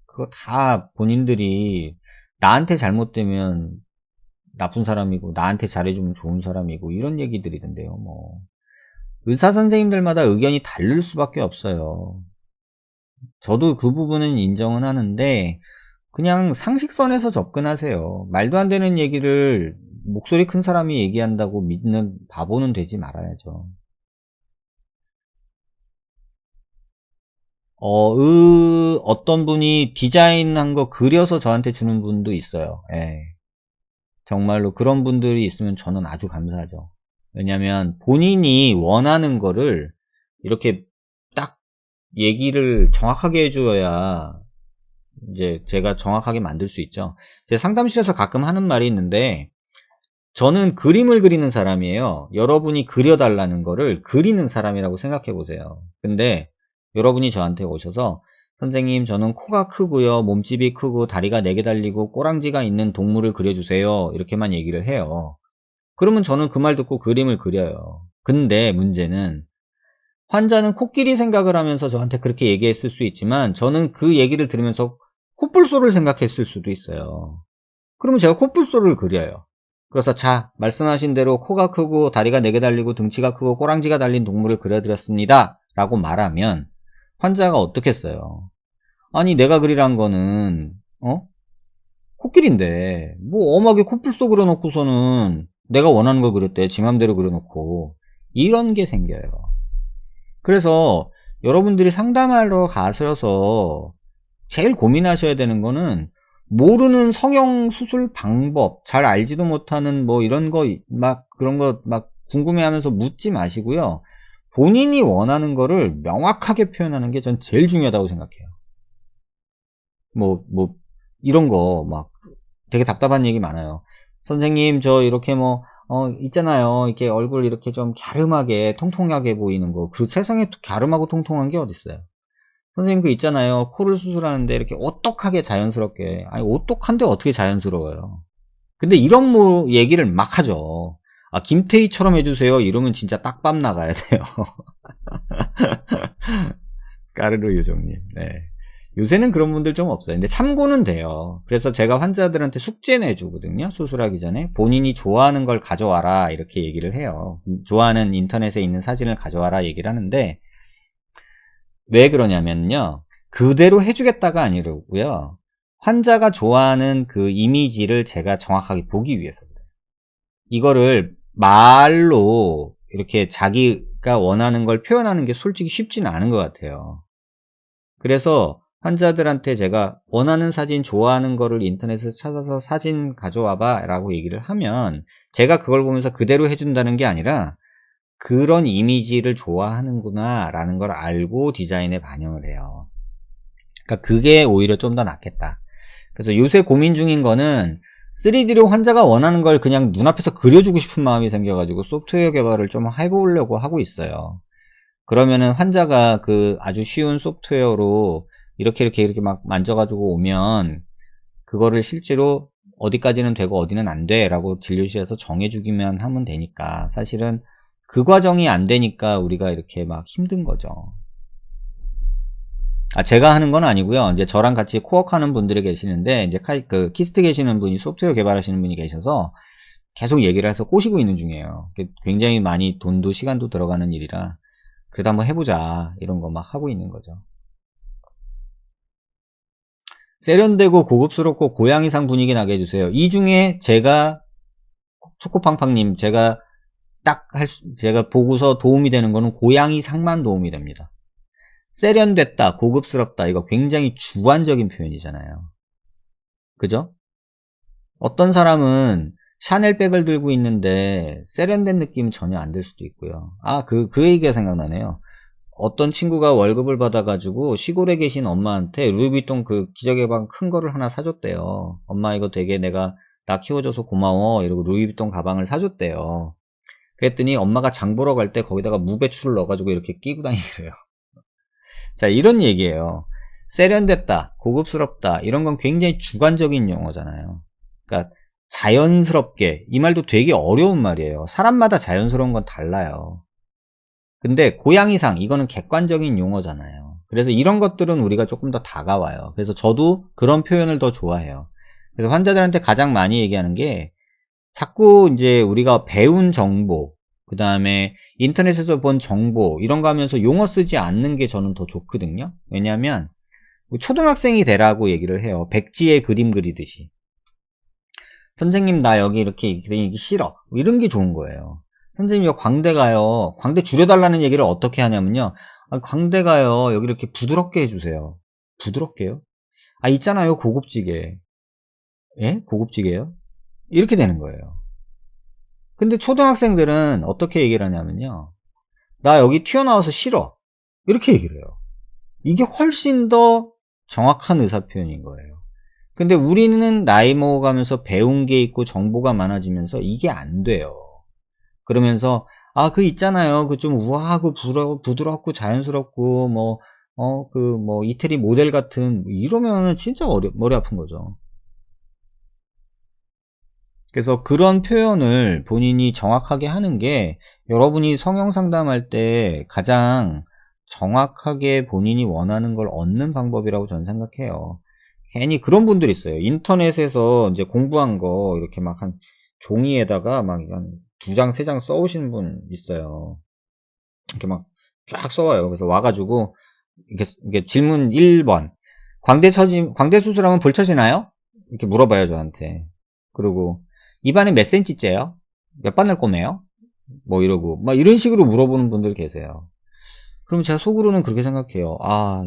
그거 다 본인들이, 나한테 잘못되면 나쁜 사람이고 나한테 잘해주면 좋은 사람이고 이런 얘기들이던데요. 의사 선생님들마다 의견이 다를 수밖에 없어요. 저도 그 부분은 인정은 하는데, 그냥 상식선에서 접근하세요. 말도 안 되는 얘기를 목소리 큰 사람이 얘기한다고 믿는 바보는 되지 말아야죠. 어떤 분이 디자인한 거 그려서 저한테 주는 분도 있어요. 정말로 그런 분들이 있으면 저는 아주 감사하죠. 왜냐면 본인이 원하는 거를 이렇게 딱 얘기를 정확하게 해줘야 이제 제가 정확하게 만들 수 있죠. 제 상담실에서 가끔 하는 말이 있는데, 저는 그림을 그리는 사람이에요. 여러분이 그려달라는 거를 그리는 사람이라고 생각해 보세요. 근데 여러분이 저한테 오셔서, 선생님, 저는 코가 크고요, 몸집이 크고 다리가 4개 달리고 꼬랑지가 있는 동물을 그려주세요, 이렇게만 얘기를 해요. 그러면 저는 그 말 듣고 그림을 그려요. 근데 문제는, 환자는 코끼리 생각을 하면서 저한테 그렇게 얘기했을 수 있지만, 저는 그 얘기를 들으면서 코뿔소를 생각했을 수도 있어요. 그러면 제가 코뿔소를 그려요. 그래서, 자, 말씀하신 대로 코가 크고 다리가 4개 달리고 등치가 크고 꼬랑지가 달린 동물을 그려드렸습니다 라고 말하면 환자가 어떻겠어요? 아니, 내가 그리란 거는 코끼리인데 엄하게 코뿔소 그려놓고서는 내가 원하는 걸 그렸대, 지 맘대로 그려놓고, 이런 게 생겨요. 그래서 여러분들이 상담하러 가셔서 제일 고민하셔야 되는 거는, 모르는 성형수술 방법, 잘 알지도 못하는 이런 거 그런 거 궁금해하면서 묻지 마시고요. 본인이 원하는 거를 명확하게 표현하는 게 전 제일 중요하다고 생각해요. 이런 거 되게 답답한 얘기 많아요. 선생님, 저 이렇게 있잖아요. 이렇게 얼굴 이렇게 좀 갸름하게 통통하게 보이는 거. 그 세상에 갸름하고 통통한 게 어딨어요? 선생님, 그 있잖아요. 코를 수술하는데 이렇게 오똑하게 자연스럽게. 아니, 오똑한데 어떻게 자연스러워요? 근데 이런 얘기를 막 하죠. 김태희처럼 해주세요. 이러면 진짜 딱밤 나가야 돼요. 까르르 요정님. 네. 요새는 그런 분들 좀 없어요. 근데 참고는 돼요. 그래서 제가 환자들한테 숙제 내주거든요. 수술하기 전에. 본인이 좋아하는 걸 가져와라. 이렇게 얘기를 해요. 좋아하는 인터넷에 있는 사진을 가져와라 얘기를 하는데, 왜 그러냐면요. 그대로 해주겠다가 아니고요. 환자가 좋아하는 그 이미지를 제가 정확하게 보기 위해서 그래요. 이거를 말로 이렇게 자기가 원하는 걸 표현하는 게 솔직히 쉽지는 않은 것 같아요. 그래서 환자들한테 제가 원하는 사진, 좋아하는 거를 인터넷에서 찾아서 사진 가져와봐 라고 얘기를 하면 제가 그걸 보면서 그대로 해준다는 게 아니라 그런 이미지를 좋아하는구나 라는 걸 알고 디자인에 반영을 해요. 그러니까 그게 오히려 좀 더 낫겠다. 그래서 요새 고민 중인 거는 3D로 환자가 원하는 걸 그냥 눈앞에서 그려주고 싶은 마음이 생겨가지고 소프트웨어 개발을 좀 해보려고 하고 있어요. 그러면은 환자가 그 아주 쉬운 소프트웨어로 이렇게 막 만져가지고 오면 그거를 실제로 어디까지는 되고 어디는 안 돼 라고 진료실에서 정해주기만 하면 되니까 사실은 그 과정이 안 되니까 우리가 이렇게 막 힘든 거죠. 제가 하는 건 아니고요. 이제 저랑 같이 코워크하는 분들이 계시는데 이제 그 키스트 계시는 분이 소프트웨어 개발하시는 분이 계셔서 계속 얘기를 해서 꼬시고 있는 중이에요. 굉장히 많이 돈도 시간도 들어가는 일이라 그래도 한번 해보자 이런 거 막 하고 있는 거죠. 세련되고 고급스럽고 고양이상 분위기 나게 해주세요. 이 중에 제가 초코팡팡님 제가 제가 보고서 도움이 되는 거는 고양이상만 도움이 됩니다. 세련됐다, 고급스럽다 이거 굉장히 주관적인 표현이잖아요. 그죠? 어떤 사람은 샤넬백을 들고 있는데 세련된 느낌이 전혀 안 들 수도 있고요. 그 얘기가 생각나네요. 어떤 친구가 월급을 받아가지고 시골에 계신 엄마한테 루이비통 그 기저귀 가방 큰 거를 하나 사줬대요. 엄마 이거 되게 나 키워줘서 고마워 이러고 루이비통 가방을 사줬대요. 그랬더니 엄마가 장 보러 갈 때 거기다가 무배추를 넣어가지고 이렇게 끼고 다니래요. 자, 이런 얘기예요. 세련됐다, 고급스럽다 이런 건 굉장히 주관적인 용어잖아요. 그러니까 자연스럽게 이 말도 되게 어려운 말이에요. 사람마다 자연스러운 건 달라요. 근데 고양이상 이거는 객관적인 용어잖아요. 그래서 이런 것들은 우리가 조금 더 다가와요. 그래서 저도 그런 표현을 더 좋아해요. 그래서 환자들한테 가장 많이 얘기하는 게 자꾸 이제 우리가 배운 정보 그 다음에 인터넷에서 본 정보 이런 거 하면서 용어 쓰지 않는 게 저는 더 좋거든요. 왜냐하면 초등학생이 되라고 얘기를 해요. 백지에 그림 그리듯이. 선생님 나 여기 이렇게 그리기 싫어 이런 게 좋은 거예요. 선생님 여기 광대 가요. 광대 줄여달라는 얘기를 어떻게 하냐면요. 광대 가요. 여기 이렇게 부드럽게 해주세요. 부드럽게요? 있잖아요. 고급지게. 예? 고급지게요? 이렇게 되는 거예요. 근데 초등학생들은 어떻게 얘기를 하냐면요. 나 여기 튀어나와서 싫어. 이렇게 얘기를 해요. 이게 훨씬 더 정확한 의사표현인 거예요. 근데 우리는 나이 먹어가면서 배운 게 있고 정보가 많아지면서 이게 안 돼요. 그러면서 그 있잖아요. 그 좀 우아하고 부드럽고 자연스럽고 뭐 이태리 모델 같은 이러면은 진짜 머리 아픈 거죠. 그래서 그런 표현을 본인이 정확하게 하는 게 여러분이 성형 상담할 때 가장 정확하게 본인이 원하는 걸 얻는 방법이라고 저는 생각해요. 괜히 그런 분들이 있어요. 인터넷에서 이제 공부한 거 이렇게 막 한 종이에다가 막 한 2장, 3장 써오시는 분 있어요. 이렇게 막 쫙 써와요. 그래서 와가지고 이게 질문 1번. 광대 수술하면 볼 쳐지나요? 이렇게 물어봐요, 저한테. 그리고 입안에 몇 cm째요? 몇 바늘 꼬매요? 뭐 이러고 막 이런 식으로 물어보는 분들 계세요. 그럼 제가 속으로는 그렇게 생각해요.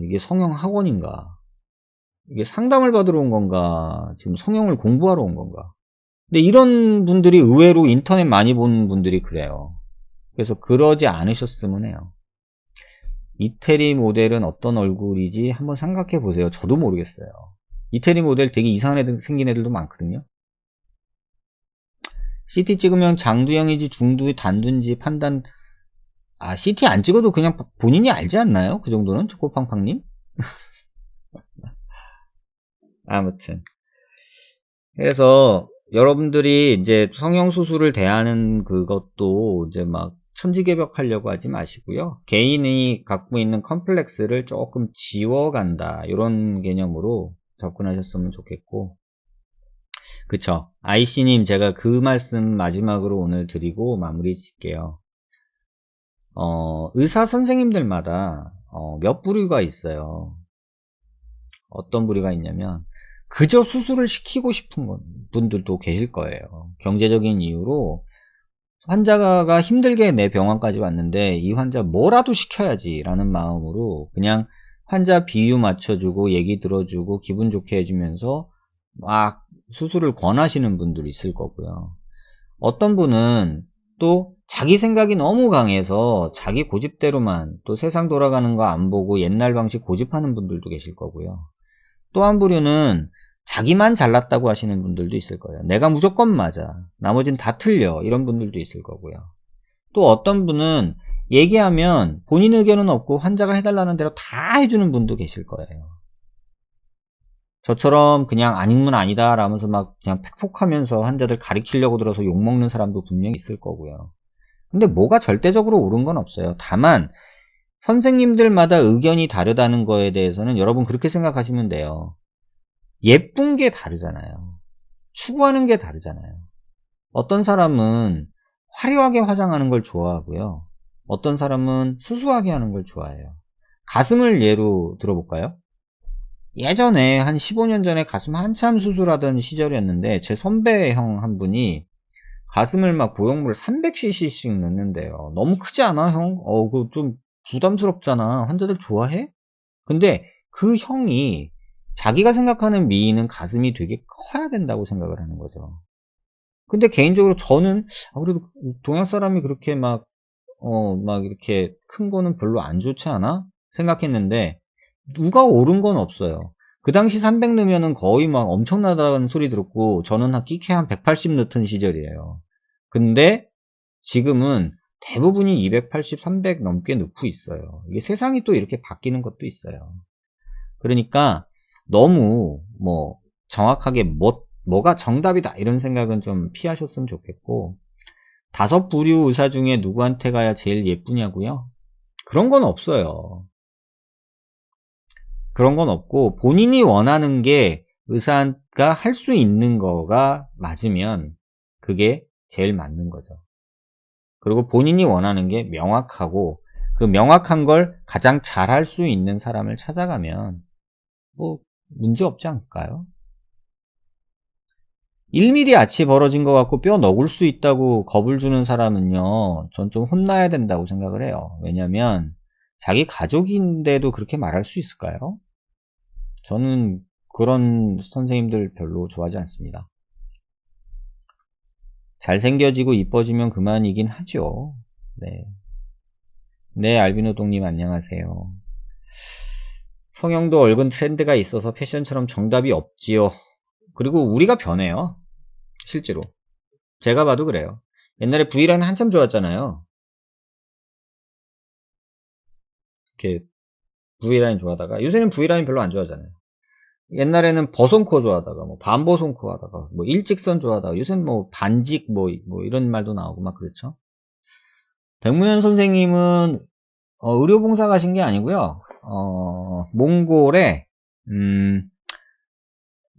이게 성형 학원인가? 이게 상담을 받으러 온 건가? 지금 성형을 공부하러 온 건가? 근데 이런 분들이 의외로 인터넷 많이 보는 분들이 그래요. 그래서 그러지 않으셨으면 해요. 이태리 모델은 어떤 얼굴이지 한번 생각해 보세요. 저도 모르겠어요. 이태리 모델 되게 이상한 애들 생긴 애들도 많거든요. CT 찍으면 장두형인지 중두 단두인지 판단 CT 안 찍어도 그냥 본인이 알지 않나요? 그 정도는 초코팡팡님? 아무튼 그래서 여러분들이 이제 성형수술을 대하는 그것도 이제 막 천지개벽하려고 하지 마시고요. 개인이 갖고 있는 컴플렉스를 조금 지워간다, 이런 개념으로 접근하셨으면 좋겠고, 그쵸. 아이씨님, 제가 그 말씀 마지막으로 오늘 드리고 마무리 짓게요. 의사 선생님들마다 몇 부류가 있어요. 어떤 부류가 있냐면 그저 수술을 시키고 싶은 분들도 계실 거예요. 경제적인 이유로 환자가 힘들게 내 병원까지 왔는데 이 환자 뭐라도 시켜야지 라는 마음으로 그냥 환자 비유 맞춰주고 얘기 들어주고 기분 좋게 해주면서 막 수술을 권하시는 분들이 있을 거고요. 어떤 분은 또 자기 생각이 너무 강해서 자기 고집대로만, 또 세상 돌아가는 거 안 보고 옛날 방식 고집하는 분들도 계실 거고요. 또 한 부류는 자기만 잘났다고 하시는 분들도 있을 거예요. 내가 무조건 맞아, 나머진 다 틀려, 이런 분들도 있을 거고요. 또 어떤 분은 얘기하면 본인 의견은 없고 환자가 해달라는 대로 다 해주는 분도 계실 거예요. 저처럼 그냥 아니면 아니다 라면서 막 그냥 팩폭하면서 환자들 가리키려고 들어서 욕먹는 사람도 분명히 있을 거고요. 근데 뭐가 절대적으로 옳은 건 없어요. 다만 선생님들마다 의견이 다르다는 거에 대해서는 여러분 그렇게 생각하시면 돼요. 예쁜 게 다르잖아요. 추구하는 게 다르잖아요. 어떤 사람은 화려하게 화장하는 걸 좋아하고요. 어떤 사람은 수수하게 하는 걸 좋아해요. 가슴을 예로 들어볼까요? 예전에 한 15년 전에 가슴 한참 수술하던 시절이었는데 제 선배 형 한 분이 가슴을 막 보형물 300cc씩 넣는데요. 너무 크지 않아, 형? 그거 좀 부담스럽잖아. 환자들 좋아해? 근데 그 형이 자기가 생각하는 미인은 가슴이 되게 커야 된다고 생각을 하는 거죠. 근데 개인적으로 저는 그래도 동양 사람이 그렇게 막 이렇게 큰 거는 별로 안 좋지 않아? 생각했는데 누가 옳은 건 없어요. 그 당시 300 넣으면은 거의 막 엄청나다는 소리 들었고 저는 한 끼케 한 180 넣던 시절이에요. 근데 지금은 대부분이 280, 300 넘게 넣고 있어요. 이게 세상이 또 이렇게 바뀌는 것도 있어요. 그러니까 너무 뭐 정확하게 뭐가 정답이다 이런 생각은 좀 피하셨으면 좋겠고, 5부류 의사 중에 누구한테 가야 제일 예쁘냐고요? 그런 건 없어요. 그런 건 없고 본인이 원하는 게 의사가 할 수 있는 거가 맞으면 그게 제일 맞는 거죠. 그리고 본인이 원하는 게 명확하고 그 명확한 걸 가장 잘 할 수 있는 사람을 찾아가면 뭐 문제 없지 않을까요? 1mm 아치 벌어진 것 같고 뼈 너굴 수 있다고 겁을 주는 사람은요, 전 좀 혼나야 된다고 생각을 해요. 왜냐면 자기 가족인데도 그렇게 말할 수 있을까요? 저는 그런 선생님들 별로 좋아하지 않습니다. 잘생겨지고 이뻐지면 그만이긴 하죠. 네. 네, 알비노동님 안녕하세요. 성형도 얼굴 트렌드가 있어서 패션처럼 정답이 없지요. 그리고 우리가 변해요. 실제로. 제가 봐도 그래요. 옛날에 V라인 한참 좋았잖아요. 이렇게 V라인 좋아하다가 요새는 V라인 별로 안 좋아하잖아요. 옛날에는 버선코 좋아하다가 뭐 반버선코 하다가 뭐 일직선 좋아하다가 요새는 뭐 반직 뭐 이런 말도 나오고 막 그렇죠. 백무현 선생님은 의료봉사 가신 게 아니고요. 몽골에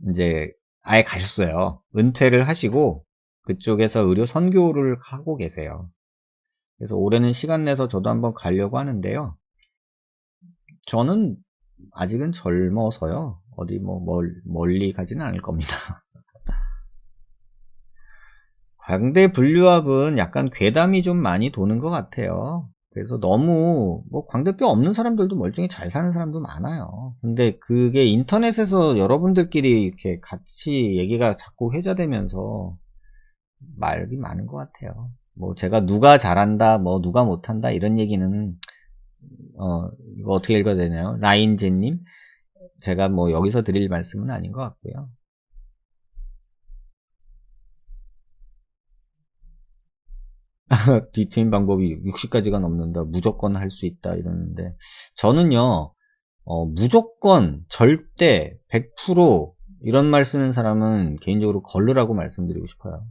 이제 아예 가셨어요. 은퇴를 하시고 그쪽에서 의료 선교를 하고 계세요. 그래서 올해는 시간 내서 저도 한번 가려고 하는데요. 저는 아직은 젊어서요. 어디 뭐 멀리 가지는 않을 겁니다. 광대 분류압은 약간 괴담이 좀 많이 도는 것 같아요. 그래서 너무 뭐 광대뼈 없는 사람들도 멀쩡히 잘 사는 사람도 많아요. 근데 그게 인터넷에서 여러분들끼리 이렇게 같이 얘기가 자꾸 회자되면서 말이 많은 것 같아요. 뭐 제가 누가 잘한다 뭐 누가 못한다 이런 얘기는 이거 어떻게 읽어야 되나요? 라인제님, 제가 뭐 여기서 드릴 말씀은 아닌 것 같고요. 뒤트인 방법이 60가지가 넘는다, 무조건 할 수 있다 이러는데, 저는요 무조건 절대 100% 이런 말 쓰는 사람은 개인적으로 걸르라고 말씀드리고 싶어요.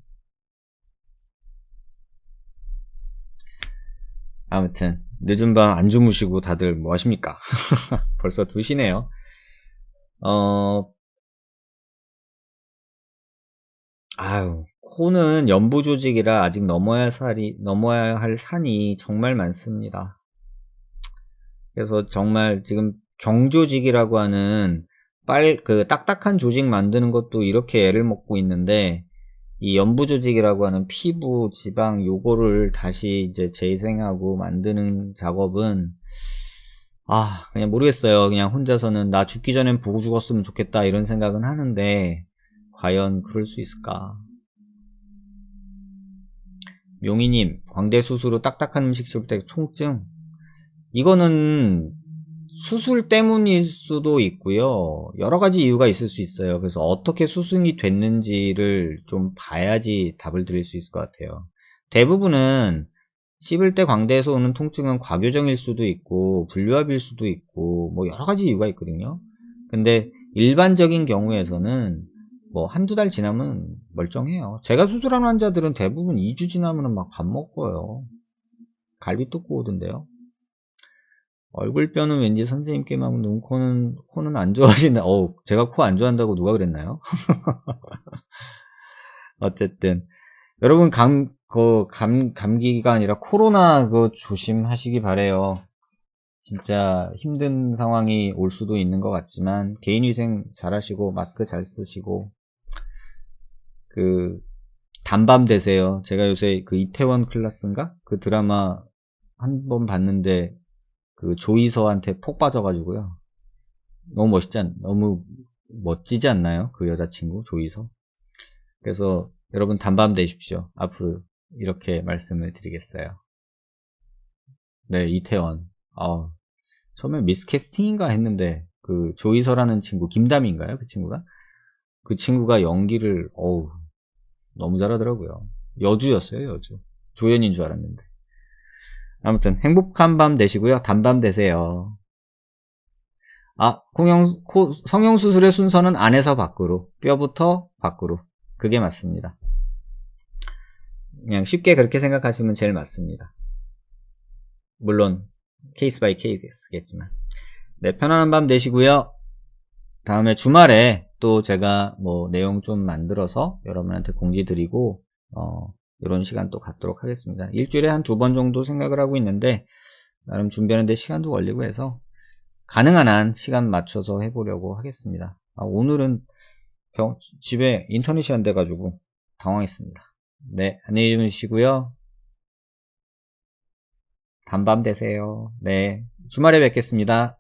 아무튼 늦은 밤 안 주무시고 다들 뭐 하십니까? 벌써 2시네요. 코는 연부 조직이라 아직 넘어야 할 산이 정말 많습니다. 그래서 정말 지금 경조직이라고 하는 딱딱한 조직 만드는 것도 이렇게 애를 먹고 있는데, 이 연부 조직이라고 하는 피부, 지방 요거를 다시 이제 재생하고 만드는 작업은 그냥 모르겠어요. 그냥 혼자서는 나 죽기 전엔 보고 죽었으면 좋겠다 이런 생각은 하는데 과연 그럴 수 있을까? 용희님, 광대 수술 후 딱딱한 음식 씹을 때 통증? 이거는 수술 때문일 수도 있고요. 여러 가지 이유가 있을 수 있어요. 그래서 어떻게 수술이 됐는지를 좀 봐야지 답을 드릴 수 있을 것 같아요. 대부분은 씹을 때 광대에서 오는 통증은 과교정일 수도 있고 분류압일 수도 있고 뭐 여러 가지 이유가 있거든요. 근데 일반적인 경우에서는 뭐 한두 달 지나면 멀쩡해요. 제가 수술한 환자들은 대부분 2주 지나면 막 밥 먹어요. 갈비 뜯고 오던데요. 얼굴뼈는 왠지 선생님께만 하고 코는 안 좋아하시나? 제가 코 안 좋아한다고 누가 그랬나요? 어쨌든 여러분 감기가 아니라 코로나 조심하시기 바래요. 진짜 힘든 상황이 올 수도 있는 것 같지만 개인위생 잘 하시고 마스크 잘 쓰시고 단밤 되세요. 제가 요새 이태원 클라스인가? 그 드라마 한 번 봤는데 조이서한테 폭 빠져가지고요. 너무 멋지지 않나요? 그 여자친구 조이서. 그래서 여러분 단밤 되십시오. 앞으로 이렇게 말씀을 드리겠어요. 네, 이태원. 처음에 미스캐스팅인가 했는데 조이서라는 친구, 김다미인가요? 그 친구가? 그 친구가 연기를 너무 잘하더라고요. 여주였어요, 여주. 조연인 줄 알았는데. 아무튼 행복한 밤 되시고요. 단밤 되세요. 성형수술의 순서는 안에서 밖으로, 뼈부터 밖으로. 그게 맞습니다. 그냥 쉽게 그렇게 생각하시면 제일 맞습니다. 물론 케이스 바이 케이스겠지만. 네, 편안한 밤 되시고요. 다음에 주말에 또 제가 내용 좀 만들어서 여러분한테 공지 드리고 이런 시간 또 갖도록 하겠습니다. 일주일에 한 2번 정도 생각을 하고 있는데 나름 준비하는데 시간도 걸리고 해서 가능한 한 시간 맞춰서 해보려고 하겠습니다. 오늘은 집에 인터넷이 안 돼가지고 당황했습니다. 네, 안녕히 주무시고요. 단밤 되세요. 네, 주말에 뵙겠습니다.